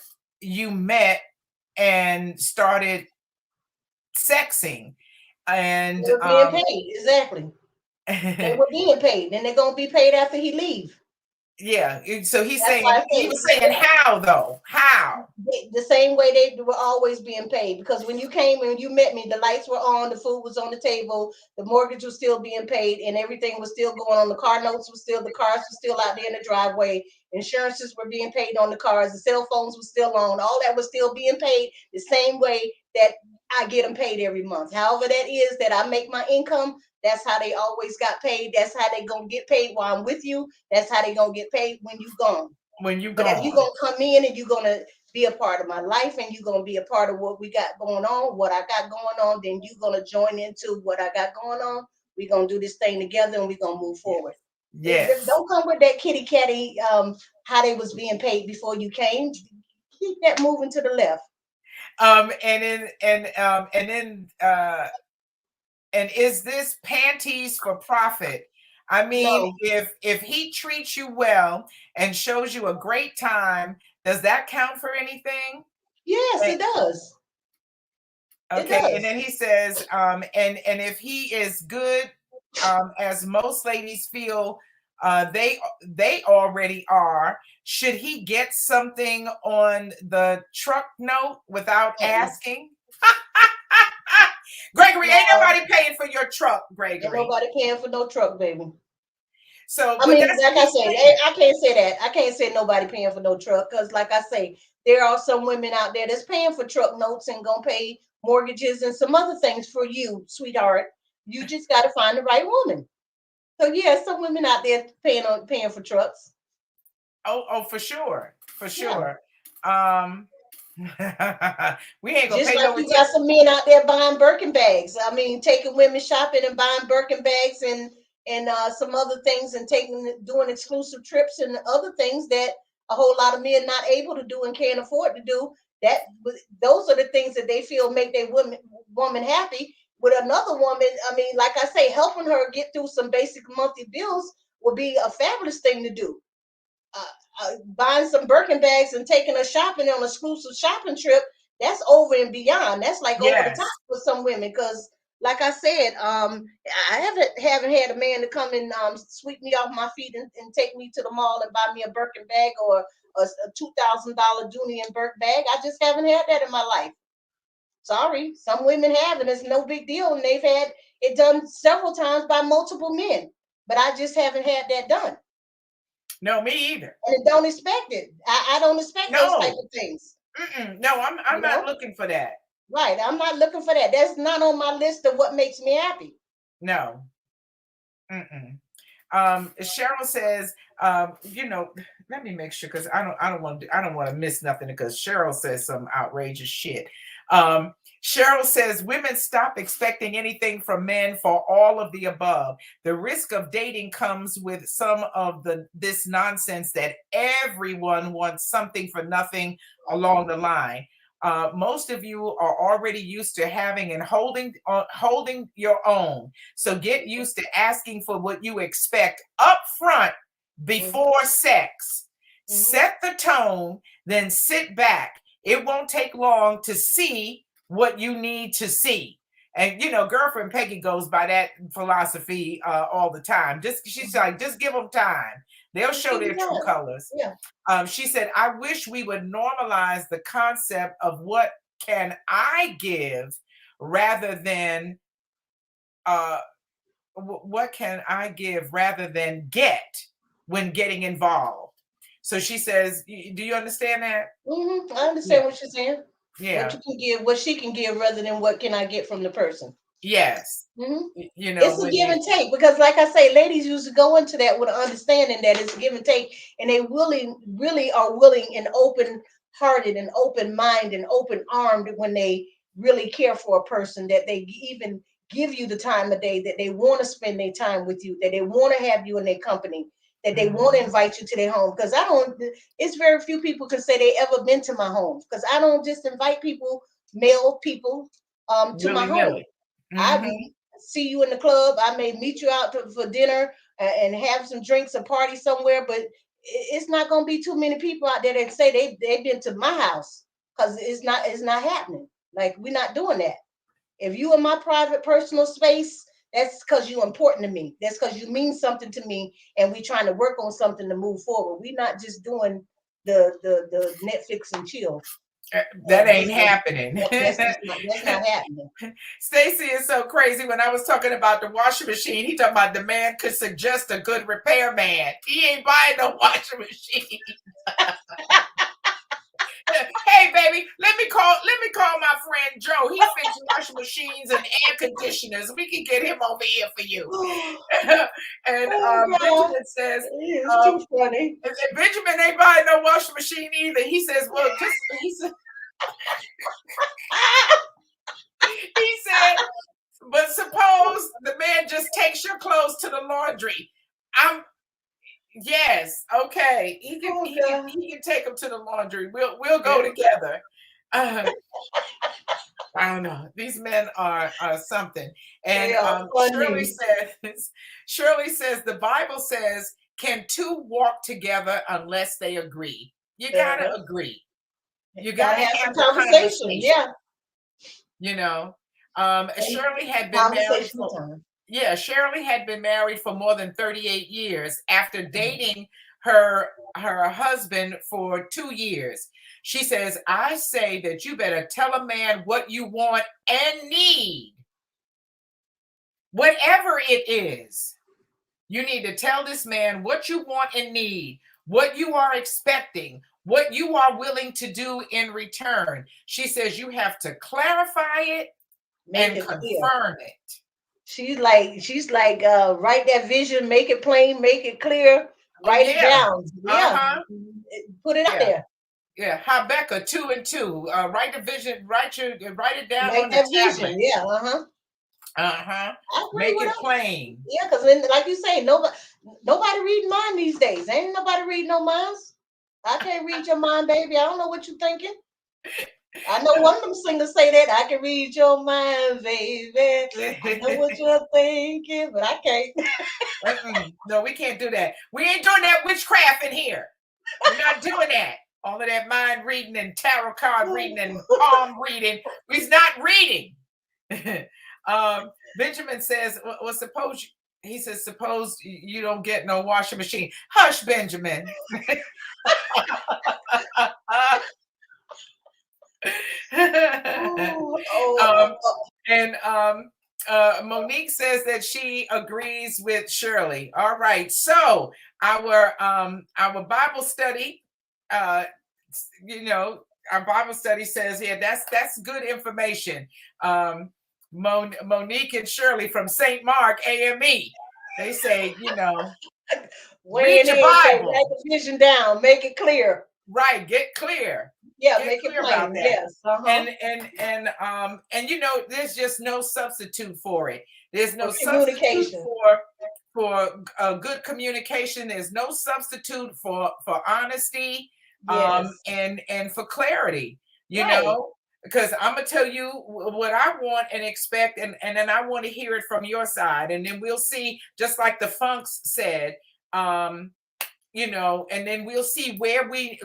you met and started sexing? And They were being paid, exactly. They were being paid, and they're gonna be paid after he leave. yeah. So he's That's why saying, I he say, was saying, how though? How? the same way they were always being paid, because when you came and you met me, the lights were on, the food was on the table, the mortgage was still being paid, and everything was still going on. The car notes were still, the cars were still out there in the driveway, insurances were being paid on the cars, the cell phones were still on, all that was still being paid the same way that I get them paid every month. However that is that I make my income, that's how they always got paid. That's how they gonna get paid while I'm with you. That's how they gonna get paid when you gone. When you But if you're gone. gonna come in and you're gonna be a part of my life and you're gonna be a part of what we got going on, what I got going on, then you're gonna join into what I got going on. We're gonna do this thing together and we're gonna move Yeah. forward. Yes. Don't come with that kitty catty how they was being paid before you came. Keep that moving to the left. And is this panties for profit? I mean, No. if he treats you well and shows you a great time, does that count for anything? Yes, And- it does. It okay, and does. then he says, and if he is good, as most ladies feel they already are, should he get something on the truck note without Uh-uh. asking? Gregory, ain't No, nobody paying for your truck, ain't Gregory. nobody paying for no truck, baby. So, I but mean, that's like what I he's say, saying. I can't say that. I can't say nobody paying for no truck, because, like I say, there are some women out there that's paying for truck notes and gonna pay mortgages and some other things for you, sweetheart. You just got to find the right woman. So yeah, some women out there paying for trucks. Oh, for sure, for Yeah, sure. Um, we ain't gonna just pay like no you got attention. some men out there buying Birkin bags. I mean, taking women shopping and buying Birkin bags and some other things, and doing exclusive trips and other things that a whole lot of men not able to do and can't afford to do. That those are the things that they feel make their woman happy. With another woman, I mean, like I say, helping her get through some basic monthly bills would be a fabulous thing to do. Buying some Birkin bags and taking her shopping on an exclusive shopping trip, that's over and beyond. That's like over the top Yes. for some women. Because, like I said, I haven't had a man to come and sweep me off my feet and take me to the mall and buy me a Birkin bag or a $2,000 Dooney and Burke bag. I just haven't had that in my life. Sorry, some women have, and it's no big deal, and they've had it done several times by multiple men. But I just haven't had that done. No, me either. And don't expect it. I don't expect those type No. of things. No, I'm You not know, looking for that. right? I'm not looking for that. That's not on my list of what makes me happy. No. Mm-mm. Cheryl says, let me make sure, because I don't want to miss nothing, because Cheryl says some outrageous shit. Um, Cheryl says women stop expecting anything from men for all of the above. The risk of dating comes with some of this nonsense that everyone wants something for nothing along the line. Most of you are already used to having and holding your own. So get used to asking for what you expect up front Mm-hmm. before sex. Mm-hmm. Set the tone, then sit back. It won't take long to see what you need to see. And girlfriend Peggy goes by that philosophy all the time. She's Mm-hmm. like, just give them time. They'll Just show give their it true time. colors. Yeah. She said, I wish we would normalize the concept of what can I give rather than uh, what can I give rather than get when getting involved. So she says, do you understand that? Mm-hmm. I Yeah. understand what you're saying. What Yeah. you can give, what she can give, rather than what can I get from the person. Yes. Mm-hmm. It's a When give you and take, because, like I say, ladies used to go into that with an understanding that it's a give and take, and they really are willing and open hearted and open minded and open armed when they really care for a person, that they even give you the time of day, that they want to spend their time with you, that they want to have you in their company, that they want to invite you to their home. Because it's very few people can say they ever been to my home, because I don't just invite people, male people, to my home. I see you in the club. I may meet you out for dinner and have some drinks, a party somewhere, but it's not going to be too many people out there that say they've been to my house, because it's not happening. Like, we're not doing that. If you in my private personal space, that's because you're important to me. That's because you mean something to me, and we trying to work on something to move forward. We're not just doing the Netflix and chill. That ain't happening. That's not happening. Stacy is so crazy. When I was talking about the washing machine, he talking about the man could suggest a good repairman. He ain't buying no washing machine. Hey, baby, let me call my friend Joe. He fixes washing machines and air conditioners. We can get him over here for you. And Benjamin says, it's too funny. Benjamin ain't buying no washing machine either. He says, well, he said, but suppose the man just takes your clothes to the laundry. Yes, okay. He can take them to the laundry. We'll go together. I don't know. These men are something. And Shirley says the Bible says, can two walk together unless they agree? You gotta agree. You gotta have a conversation. Yeah. You know, Shirley had been married for Shirley had been married for more than 38 years after dating her husband for 2 years. She says, I say that you better tell a man what you want and need. Whatever it is, you need to tell this man what you want and need, what you are expecting, what you are willing to do in return. She says you have to clarify it and confirm it. She's like, write that vision, make it plain, make it clear, write it down. Put it out there. Yeah, Habakkuk 2 and 2. Write the vision, write it down make on the vision. Make it plain. Yeah, because like you say, nobody reading mine these days. Ain't nobody reading no minds. I can't read your mind, baby. I don't know what you're thinking. I know one of them singers say that. I can read your mind, baby. I know what you're thinking, but I can't. No, we can't do that. We ain't doing that witchcraft in here. We're not doing that. All of that mind reading and tarot card reading and palm reading. We're not reading. Benjamin says, well, suppose you don't get no washing machine. Hush, Benjamin. Monique says that she agrees with Shirley. All right, so our Bible study, our Bible study says here that's good information. Monique and Shirley from St. Mark AME, they say, read your Bible, write the vision down, make it clear. Right, get clear. Yeah, make it plain. About that. Yes. And there's just no substitute for it. There's no substitute for good communication. There's no substitute for honesty, and for clarity. You know, because I'm gonna tell you what I want and expect, and then I want to hear it from your side, and then we'll see. Just like the Funks said, and then we'll see where we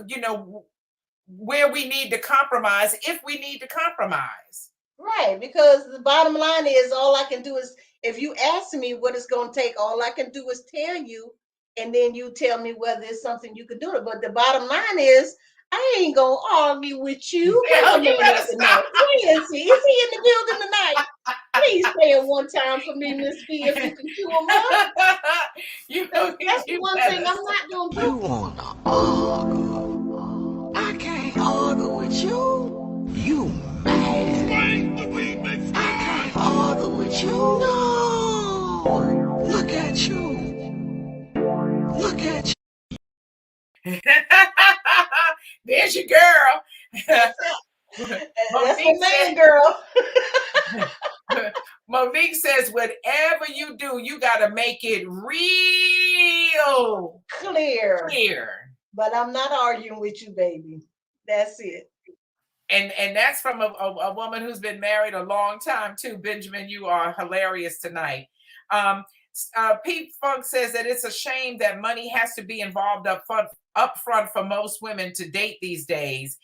need to compromise, if we need to compromise. Right, because the bottom line is, all I can do is, if you ask me what it's going to take, all I can do is tell you, and then you tell me whether it's something you can do it. But the bottom line is, I ain't going to argue with you. Hell, you better stop. Where is he? Is he in the building tonight? Please say it one time for me, Miss B, if you can chew him up. That's the one thing I'm not going to do. You want to argue? I can't argue with you. You mad? I can't argue with you. No. Look at you. Look at you. There's your girl. That's my man, girl. Monique says, whatever you do, you got to make it real Clear. clear. But I'm not arguing with you, baby. That's it. And that's from a woman who's been married a long time too. Benjamin, you are hilarious tonight. Pete Funk says that it's a shame that money has to be involved up front for most women to date these days.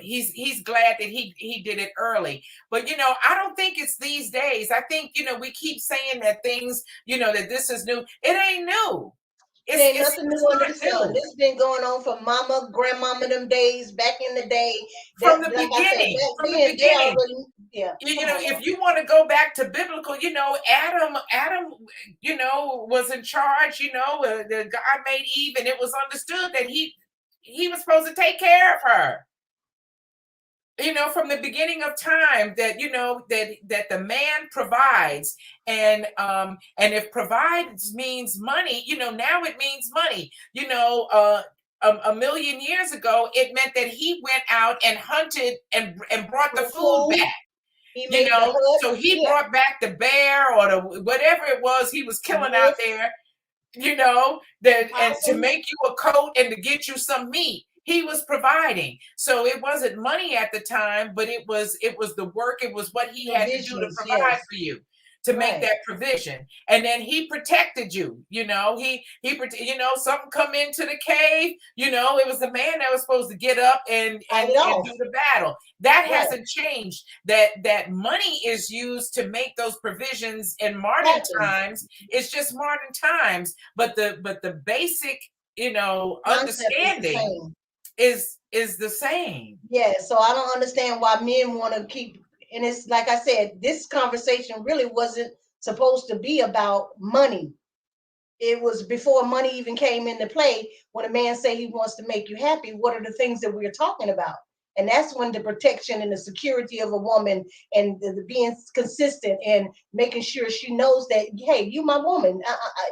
He's glad that he did it early, but I don't think it's these days. I think we keep saying that things, that this is new. It ain't new. Ain't nothing new under the sun. New. This been going on for mama, grandmama, them days back in the day. From the beginning. From the beginning. Yeah. If you want to go back to biblical, Adam, was in charge. The God made Eve, and it was understood that he was supposed to take care of her. From the beginning of time, that that the man provides, and if provides means money, now it means money. A million years ago, it meant that he went out and hunted and brought the food back. So he brought back the bear or the whatever it was he was killing out there. And to make you a coat and to get you some meat. He was providing. So it wasn't money at the time, but it was the work. It was what he had to do to provide for you, to make that provision. And then he protected you. He something come into the cave, it was the man that was supposed to get up and do the battle. That hasn't changed. That money is used to make those provisions in modern times. It's just modern times, but the basic, understanding is the same. Yeah, so I don't understand why men want to keep, and it's like I said, this conversation really wasn't supposed to be about money. It was before money even came into play. When a man say he wants to make you happy, what are the things that we're talking about? And that's when the protection and the security of a woman, and the being consistent and making sure she knows that, hey, you my woman.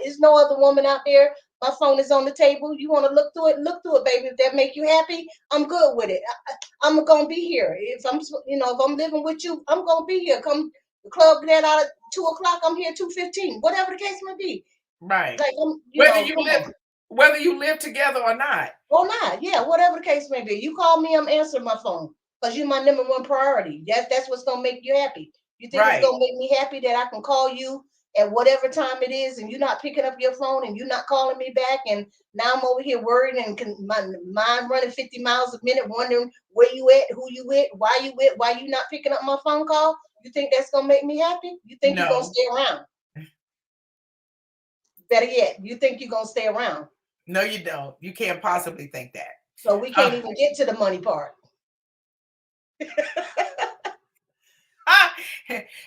There's no other woman out there. My phone is on the table. You want to look through it, baby. If that make you happy, I'm good with it. I'm gonna be here. If I'm living with you, I'm gonna be here. Come the club get out at 2:00. I'm here 2:15. Whatever the case may be. Right. Like whether you live together or not. Yeah, whatever the case may be. You call me, I'm answering my phone because you're my number one priority. That's what's gonna make you happy. You think it's gonna make me happy that I can call you at whatever time it is, and you're not picking up your phone and you're not calling me back, and now I'm over here worried and my mind running 50 miles a minute, wondering where you at, who you with, why you not picking up my phone call? You think that's gonna make me happy? You think you're gonna stay around? Better yet, you think you're gonna stay around? No, you don't. You can't possibly think that. So we can't even get to the money part.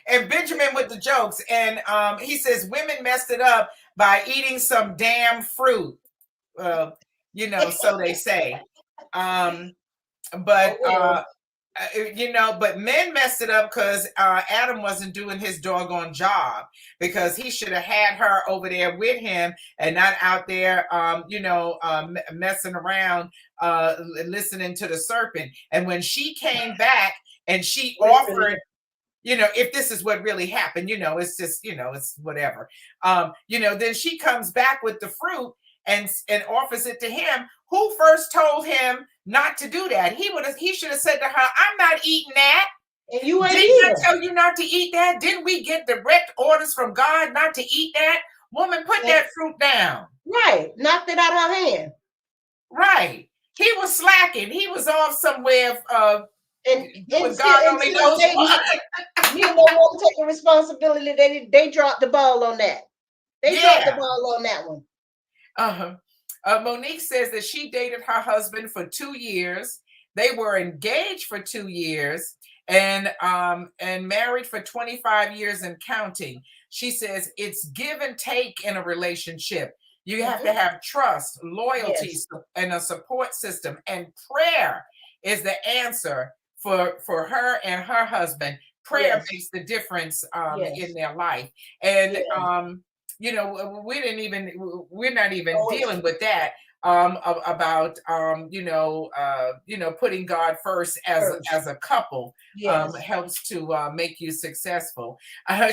And Benjamin with the jokes, and he says women messed it up by eating some damn fruit. So they say. But men messed it up because Adam wasn't doing his doggone job, because he should have had her over there with him and not out there, messing around, listening to the serpent. And when she came back and she offered, if this is what really happened, it's just, it's whatever. Then she comes back with the fruit and offers it to him. Who first told him not to do that? He should have said to her, I'm not eating that. And you ain't Didn't I tell you not to eat that? Didn't we get direct orders from God not to eat that? Woman, put that fruit down. Right. Knocked it out of her hand. Right. He was slacking. He was off somewhere. And God only knows what. You don't want to take the responsibility. They dropped the ball on that. They dropped the ball on that one. Monique says that she dated her husband for 2 years. They were engaged for 2 years and married for 25 years and counting. She says it's give and take in a relationship. You have to have trust, loyalty, and a support system. And prayer is the answer for her and her husband. Prayer makes the difference in their life. And you know, we're not even Oh, dealing with that about putting God first first. as a couple Yes. helps to make you successful.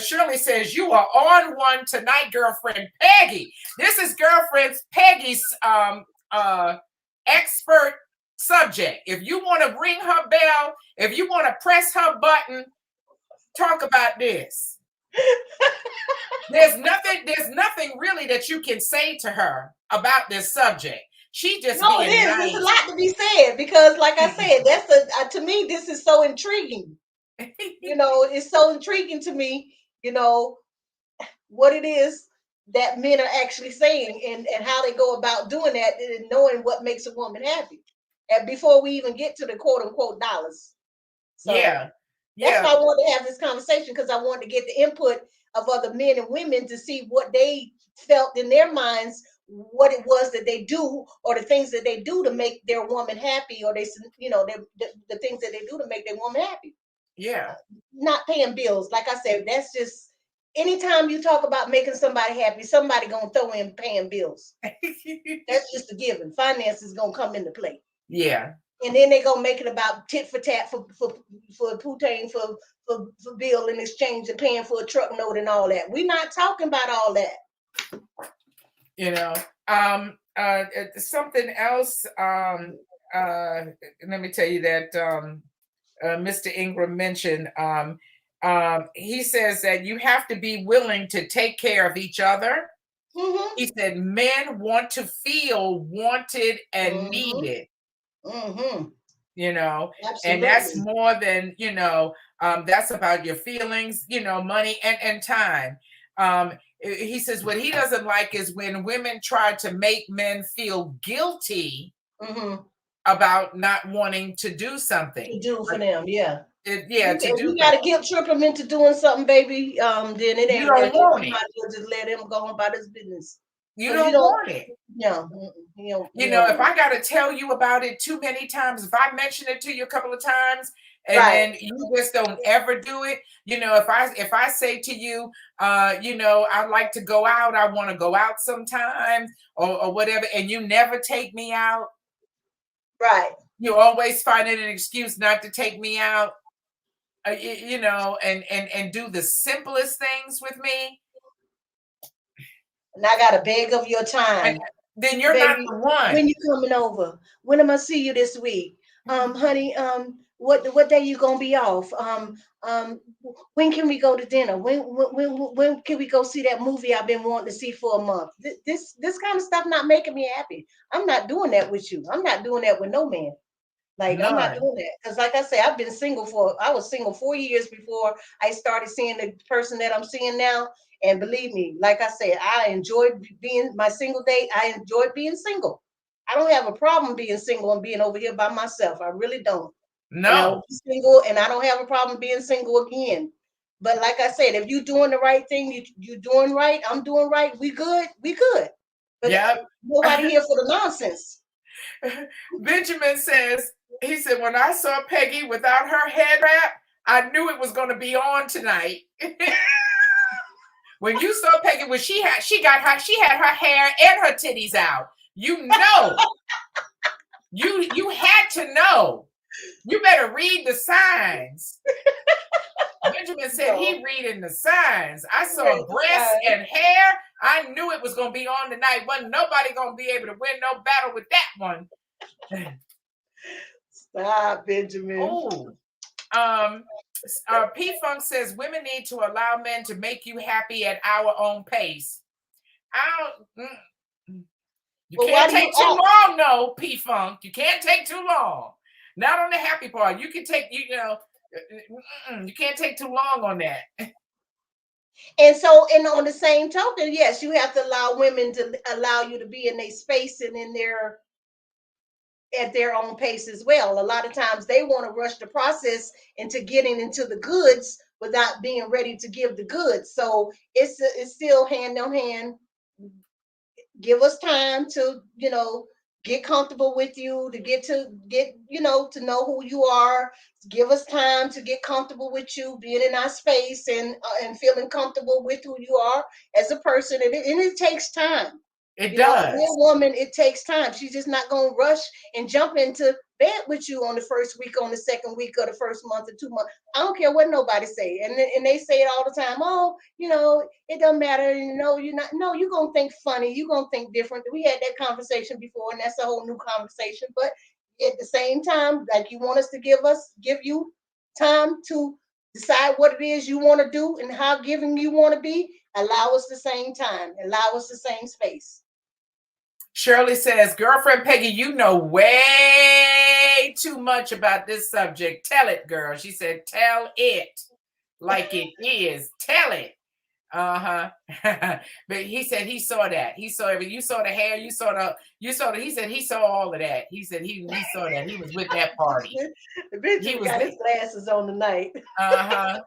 Shirley says you are on one tonight, girlfriend Peggy. This is girlfriend Peggy's expert subject. If you want to ring her bell, if you want to press her button, talk about this. There's nothing really that you can say to her about this subject. She just No, it being is. There's a nice. lot to be said because, like I said, that's to me, this is so intriguing. You know, it's so intriguing to me, you know, what it is that men are actually saying and how they go about doing that and knowing what makes a woman happy. And before we even get to the quote unquote dollars. So Yeah. that's Yeah. why I wanted to have this conversation because I wanted to get the input of other men and women to see what they felt in their minds, what it was that they do, or the things that they do to make their woman happy, or the things that they do to make their woman happy. Yeah. Not paying bills, like I said, that's just anytime you talk about making somebody happy, somebody gonna throw in paying bills. That's just a given. Finance is gonna come into play. Yeah. And then they're gonna make it about tit for tat for Putain for bill in exchange and paying for a truck note and all that. We're not talking about all that. You know, something else. Let me tell you that Mr. Ingram mentioned. He says that you have to be willing to take care of each other. Mm-hmm. He said men want to feel wanted and needed. Mm-hmm. You know, and that's Absolutely. more than, that's about your feelings, money and time. He says what he doesn't like is when women try to make men feel guilty Mm-hmm. about not wanting to do something. To do for Like, them, yeah. to If do you for gotta guilt trip them into doing something, baby, then it you ain't don't worth it. want You it. might as well just let him go on about his business. You Because you don't don't, want it. no, If I got to tell you about it too many times, if I mention it to you a couple of times and right. then you just don't ever do it, if I say to you, I like to go out, I want to go out sometimes or whatever, and you never take me out, Right. you always find it an excuse not to take me out, and do the simplest things with me, And I gotta beg of your and time. then you're not Baby, the one. when you coming over? When am I see you this week? Honey, what day you gonna be off? When can we go to dinner? When can we go see that movie I've been wanting to see for a month? This kind of stuff not making me happy. I'm not doing that with you. I'm not doing that with no man. Like I'm not None. doing that because, like I say, I was single 4 years before I started seeing the person that I'm seeing now. And believe me, like I said, I enjoyed being my single date. I enjoyed being single. I don't have a problem being single and being over here by myself. I really don't. And I will No. be single, and I don't have a problem being single again. But like I said, if you're doing the right thing, you're doing right. I'm doing right. We good. We good. But Yep. nobody here for the nonsense. Benjamin says, he said, when I saw Peggy without her head wrap, I knew it was going to be on tonight. When you saw Peggy, when she had her hair and her titties out, you had to know. You better read the signs. Benjamin said he reading the signs. I saw breasts and hair. I knew it was going to be on tonight. Wasn't nobody going to be able to win no battle with that one. Stop, Benjamin. Oh, P Funk says women need to allow men to make you happy at our own pace. You can't take too long, no, P Funk. You can't take too long. Not on the happy part. You can take, you can't take too long on that. And so, and on the same token, yes, you have to allow women to allow you to be in their space and at their own pace as well. A lot of times they want to rush the process into getting into the goods without being ready to give the goods. So it's still hand on hand. Give us time to, get comfortable with you, to get to know who you are. Give us time to get comfortable with you, being in our space and feeling comfortable with who you are as a person. And it takes time. It You know, a does. real woman, it takes time. She's just not gonna rush and jump into bed with you on the first week, on the second week, or the first month or 2 months. I don't care what nobody say, and they say it all the time. Oh, it doesn't matter. You're not. No, you're gonna think funny. You're gonna think different. We had that conversation before, and that's a whole new conversation. But at the same time, like you want us to give you time to decide what it is you want to do and how giving you want to be. Allow us the same time. Allow us the same space. Shirley says, girlfriend Peggy, you know way too much about this subject. Tell it, girl. She said, tell it like it is. Tell it. Uh-huh. But he said he saw that. He saw everything. You saw the hair. He said he saw all of that. He said he saw that. He was with that party. The bitch He was got his glasses on tonight. Uh-huh.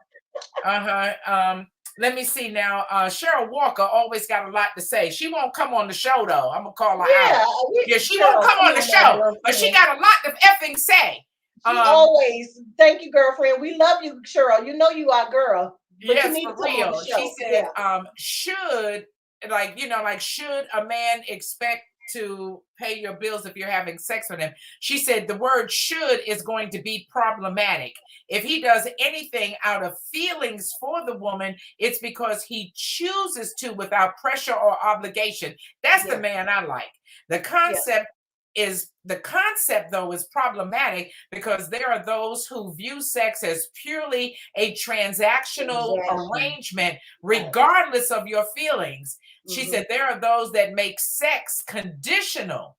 Uh-huh. Let me see now. Cheryl Walker always got a lot to say. She won't come on the show though. I'm gonna call her out. Yeah, she won't come on the show, but she got a lot to effing say. She always. Thank you, girlfriend. We love you, Cheryl. You know you are, girl. But yes, you need for to come real. on the show. She said, should should a man expect to pay your bills if you're having sex with him? She said the word should is going to be problematic. If he does anything out of feelings for the woman, it's because he chooses to without pressure or obligation. That's the man I like. The concept though is problematic because there are those who view sex as purely a transactional arrangement regardless of your feelings. She said there are those that make sex conditional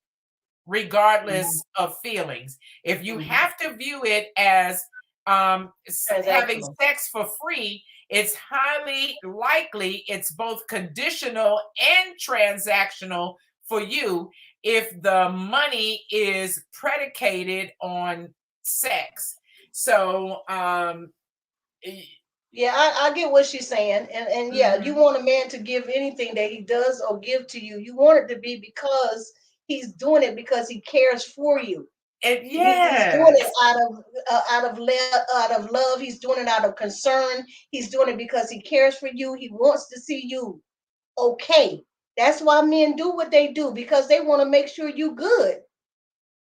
regardless of feelings. If you have to view it as having sex for free, it's highly likely it's both conditional and transactional for you if the money is predicated on sex. So yeah, I get what she's saying. And yeah, you want a man to give anything that he does or give to you. You want it to be because he's doing it because he cares for you. And he's doing it out of love. He's doing it out of concern. He's doing it because he cares for you. He wants to see you okay. That's why men do what they do, because they want to make sure you good.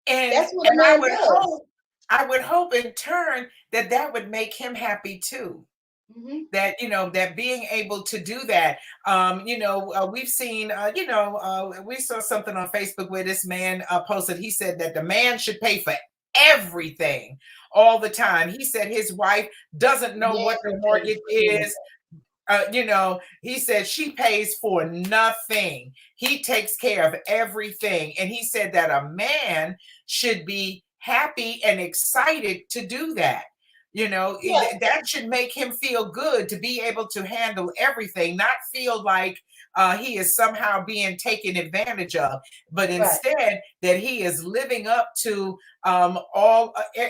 And that's what a man does. I would hope in turn that would make him happy too. That that being able to do that, we've seen, we saw something on Facebook where this man posted. He said that the man should pay for everything all the time. He said his wife doesn't know what the mortgage is. He said she pays for nothing. He takes care of everything, and he said that a man should be happy and excited to do that. That should make him feel good to be able to handle everything, not feel like he is somehow being taken advantage of, but instead that he is living up to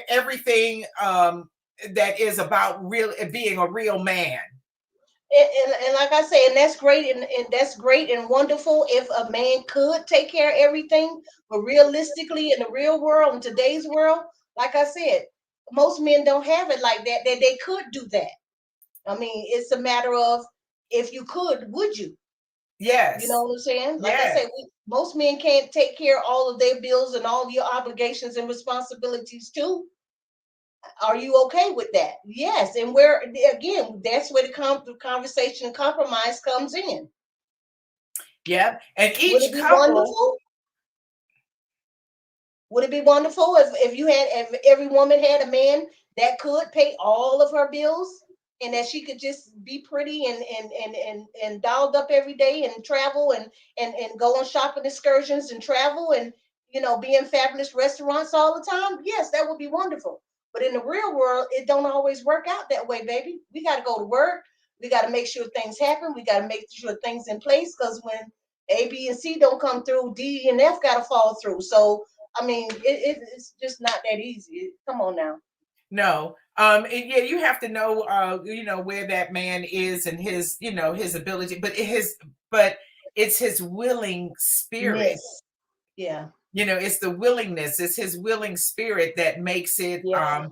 everything that is about being a real man. And like I say, and that's great, and that's great and wonderful if a man could take care of everything. But realistically, in the real world, in today's world, like I said, most men don't have it like that they could do that. I mean, it's a matter of, if you could, would you? Yes. You know what I'm saying? Like I said, most men can't take care of all of their bills and all your obligations and responsibilities too. Are you okay with that? Yes. And again, that's where the conversation and compromise comes in. Yep. And each Would it be wonderful? Would it be wonderful if every woman had a man that could pay all of her bills, and that she could just be pretty and dolled up every day and travel and go on shopping excursions and travel and be in fabulous restaurants all the time? Yes, that would be wonderful. But in the real world, it don't always work out that way, baby. We got to go to work. We got to make sure things happen. We got to make sure things in place, because when A, B, and C don't come through, D and F got to fall through. So I mean, it's just not that easy. Come on now. No. You have to know, where that man is and his, his ability, but it's his willing spirit. Yes. Yeah. It's the willingness, it's his willing spirit that makes it Yeah.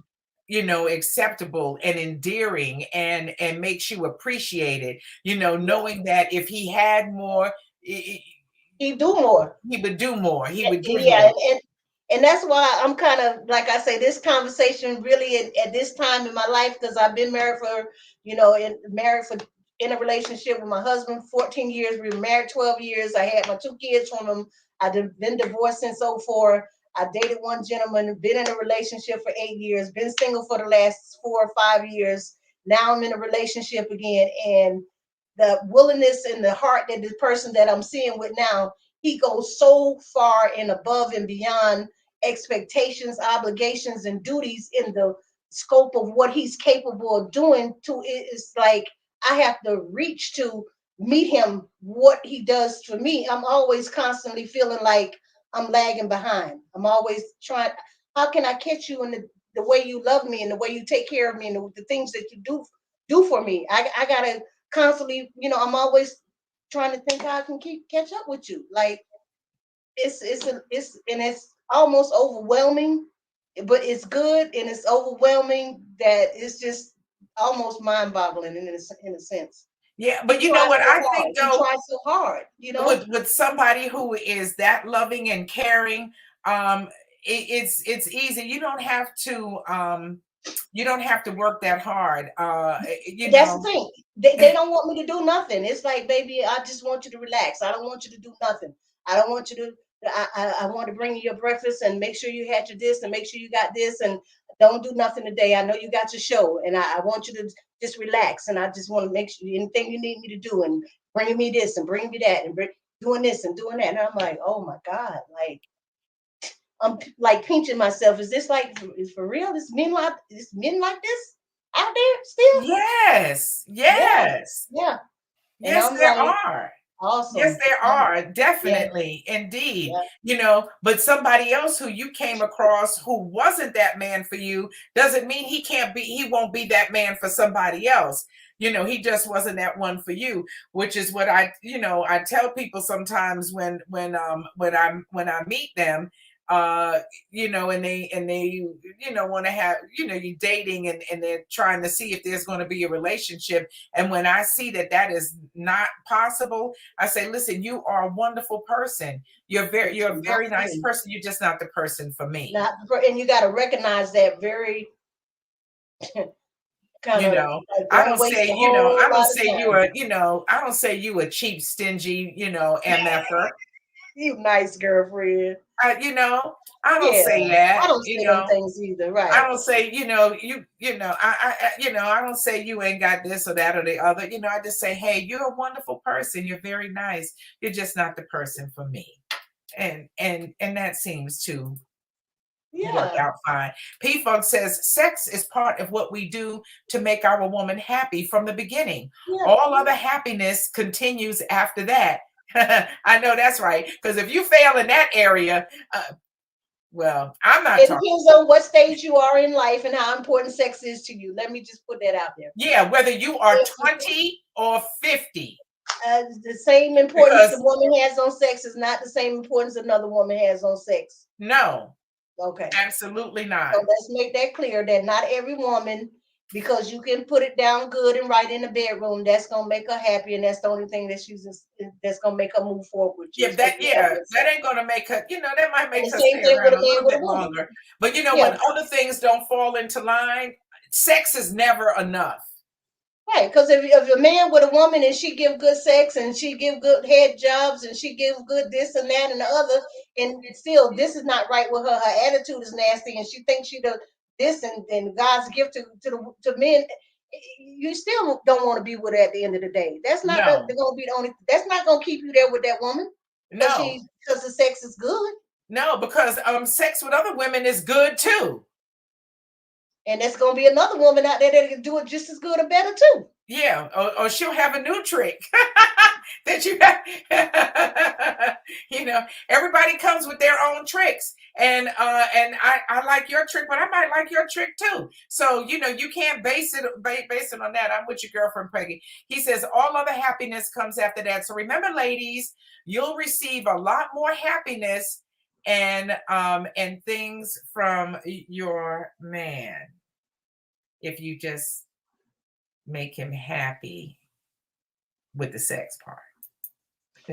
acceptable and endearing and makes you appreciate it, Yeah. knowing that if he had more, he He do more. would do more, he would give Yeah, more. and that's why I'm kind of like I say, this conversation really at this time in my life, because I've been married for, in a relationship with my husband 14 years. We were married 12 years. I had my 2 kids from him. I've been divorced since '04. I dated one gentleman, been in a relationship for 8 years, been single for the last 4 or 5 years. Now I'm in a relationship again, and the willingness and the heart that the person that I'm seeing with now, he goes so far and above and beyond expectations, obligations, and duties in the scope of what he's capable of doing. To it's like I have to reach to meet him what he does for me. I'm always constantly feeling like I'm lagging behind. I'm always trying. How can I catch you in the way you love me and the way you take care of me and the things that you do for me? I gotta constantly, I'm always trying to think how I can catch up with you. Like it's almost overwhelming, but it's good, and it's overwhelming that it's just almost mind-boggling in a sense. Yeah, but you know what I think You though, try so hard, with somebody who is that loving and caring, it's easy. You don't have to work that hard. That's the thing. They don't want me to do nothing. It's like, baby, I just want you to relax. I don't want you to do nothing. I don't want you to. I want to bring you your breakfast and make sure you had your this and make sure you got this and don't do nothing today. I know you got your show and I want you to just relax and I just want to make sure anything you need me to do and bring me this and bring me that and doing this and doing that. And I'm like, oh my God, like I'm like pinching myself. Is this like is for real? Is men like this out there still? Yes, Yeah, yes. yeah. And Yes, I'm there like, are. Yes, awesome. there are. Yeah, Definitely. Indeed. yeah. But somebody else who you came across who wasn't that man for you doesn't mean he won't be that man for somebody else. He just wasn't that one for you, which is what I tell people sometimes when I meet them, and they want to have, you dating and they're trying to see if there's going to be a relationship. And when I see that is not possible, I say, listen, you are a wonderful person. You're a Not very for nice me. person. You're just not the person for me. And you got to recognize that very kind You of know, like, I don't don't waste say, a whole I don't lot say of you time. are, I don't say you a cheap, stingy, MFer. You nice girlfriend. I don't Yeah, say I that, don't say them things either. I Right. don't say, I don't say you ain't got this or that or the other. I just say, hey, you're a wonderful person. You're very nice. You're just not the person for me. And that seems to work Yeah. out fine. P Funk says sex is part of what we do to make our woman happy from the beginning. Yeah. All other happiness continues after that. I know that's right. Because if you fail in that area, well, I'm not It talking. depends on what stage you are in life and how important sex is to you. Let me just put that out there. Yeah, whether you are 20 or 50. The same importance the Because woman has on sex is not the same importance another woman has on sex. no, Okay. absolutely not. So let's make that clear that not every woman, because you can put it down good and right in the bedroom, that's gonna make her happy, and that's the only thing that's gonna make her move forward with you. That ain't gonna make her, that might And make the her same stay thing with around a a man little with a bit woman. longer. But Yeah, when other things don't fall into line, sex is never enough. right. Because if a man with a woman and she give good sex and she give good head jobs and she give good this and that and the other, and still this is not right with her. Her attitude is nasty, and she thinks she does this and God's gift to men. You still don't want to be with her at the end of the day. That's not going No, to be the only. That's not going to keep you there with that woman no, because the sex is good, no, because sex with other women is good too. and there's going to be another woman out there that can do it just as good or better too. Yeah, or she'll have a new trick that you have. Everybody comes with their own tricks, and I like your trick, but I might like your trick too. So you can't base it on that. I'm with your girlfriend Peggy. He says all other happiness comes after that. So remember, ladies, you'll receive a lot more happiness and things from your man if you just make him happy with the sex part.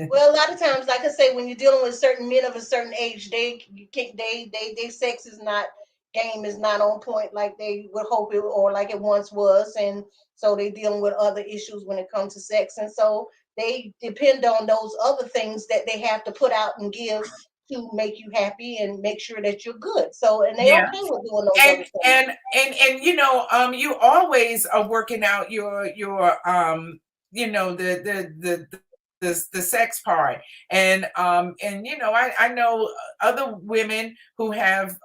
Well, a lot of times, like I say, when you're dealing with certain men of a certain age, they you can't they sex is not game is not on point like they would hope it or like it once was, and so they dealing with other issues when it comes to sex, and so they depend on those other things that they have to put out and give to make you happy and make sure that you're good. So, and they Yeah. okay with doing those And other things. and you know, you always are working out your the sex part. And you know, I know other women who have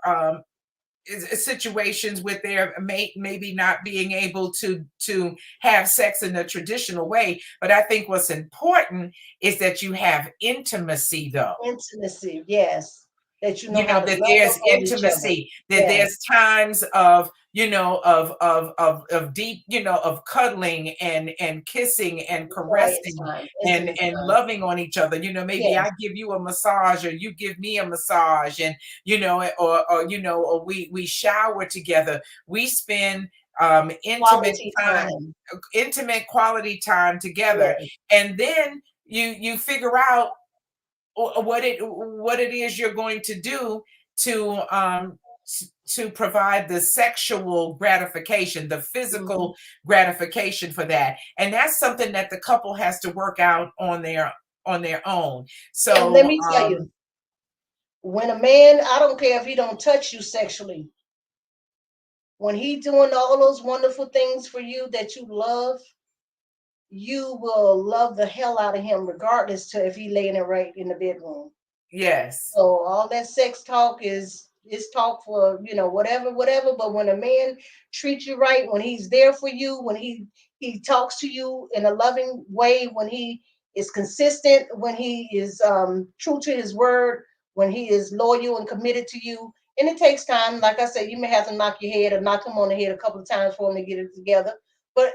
situations with their mate maybe not being able to have sex in the traditional way, but I think what's important is that you have intimacy though. Intimacy, yes, that you know You how know to that love there's upon each other. intimacy, that Yes, there's times of of deep, you know, of cuddling and kissing and quiet caressing time, intimate and time. loving on each other. You know, maybe I Yes, give you a massage or you give me a massage, and you know, or you know, or we shower together. We spend quality time. intimate quality time together, Yes. and then you figure out what it is you're going to do to to provide the sexual gratification, the Mhm. physical gratification for that, and that's something that the couple has to work out on their own. And let So me tell you, when a man, I don't care if he don't touch you sexually, when he doing all those wonderful things for you that you love, you will love the hell out of him, regardless to if he laying it right in the bedroom. yes, So all that sex talk is talk for whatever, whatever. But when a man treats you right, when he's there for you, when he talks to you in a loving way, when he is consistent, when he is true to his word, when he is loyal and committed to you, and it takes time. Like I said, you may have to knock your head or knock him on the head a couple of times for him to get it together. But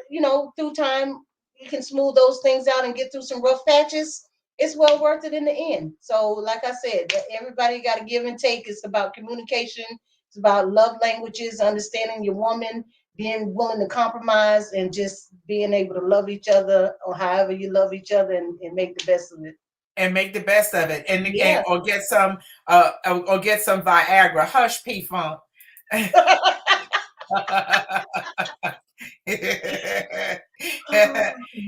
through time, you can smooth those things out and get through some rough patches. It's well worth it in the end. So, like I said, everybody got to give and take. It's about communication. It's about love languages, understanding your woman, being willing to compromise, and just being able to love each other or however you love each other and make the best of it. and make the best of it, and Yeah. or get some Viagra. Hush, P Funk.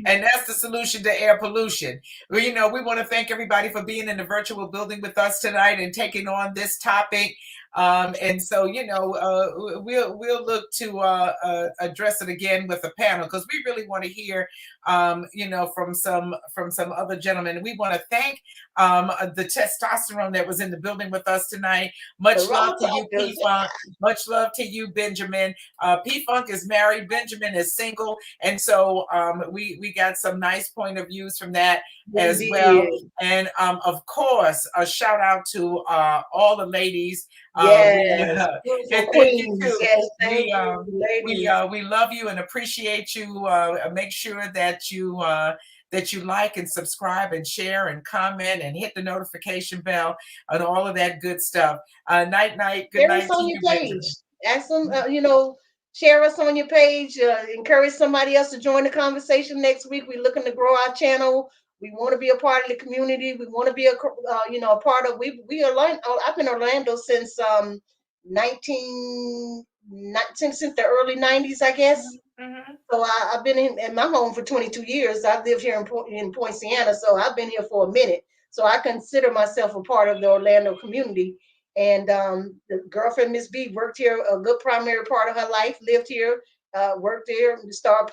And that's the solution to air pollution. Well, you know, we want to thank everybody for being in the virtual building with us tonight and taking on this topic. And so, you know, we'll look to address it again with a panel because we really want to hear, you know, from some other gentlemen. We want to thank the testosterone that was in the building with us tonight. Much love to you, P Funk. Much love to you, Benjamin. P Funk is married, Benjamin is single, and so we got some nice point of views from that as well. Indeed. And of course, a shout out to all the ladies. Yes. Beautiful And thank you queens. too. Yes. We Thank you, ladies. we love you and appreciate you. Make sure that you like and subscribe and share and comment and hit the notification bell and all of that good stuff. Night night. Good Share us night to on your you, page. Benjamin. Ask them, share us on your page. Encourage somebody else to join the conversation next week. We're looking to grow our channel. We want to be a part of the community. We want to be a part of. We are. I've been in Orlando since 19 since the early 90s, I guess. Mhm. So I've been in my home for 22 years. I've lived here in Poinciana, so I've been here for a minute. So I consider myself a part of the Orlando community. And the girlfriend, Miss B, worked here a good primary part of her life, lived here, worked here, the Star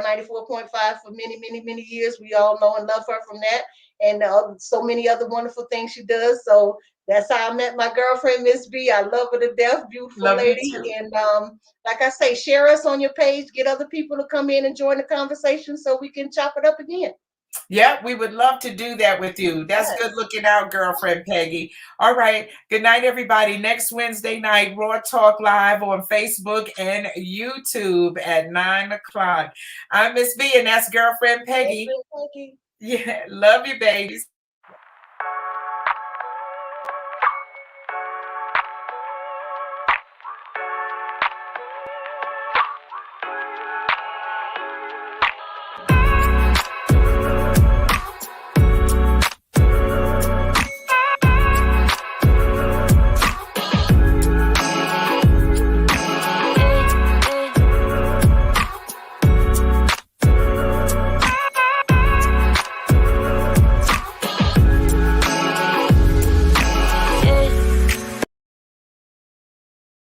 94.5 for many, many, many years. We all know and love her from that. And so many other wonderful things she does. So that's how I met my girlfriend, Miss B. I love her to death, beautiful Love you lady. too. And like I say, share us on your page, get other people to come in and join the conversation so we can chop it up again. Yeah, we would love to do that with you. That's good Yes. looking out, girlfriend Peggy. All right. Good night, everybody. Next Wednesday night, Raw Talk Live on Facebook and YouTube at 9 o'clock. I'm Miss B, and that's girlfriend That's Peggy. it, Peggy. Yeah, love you, babies.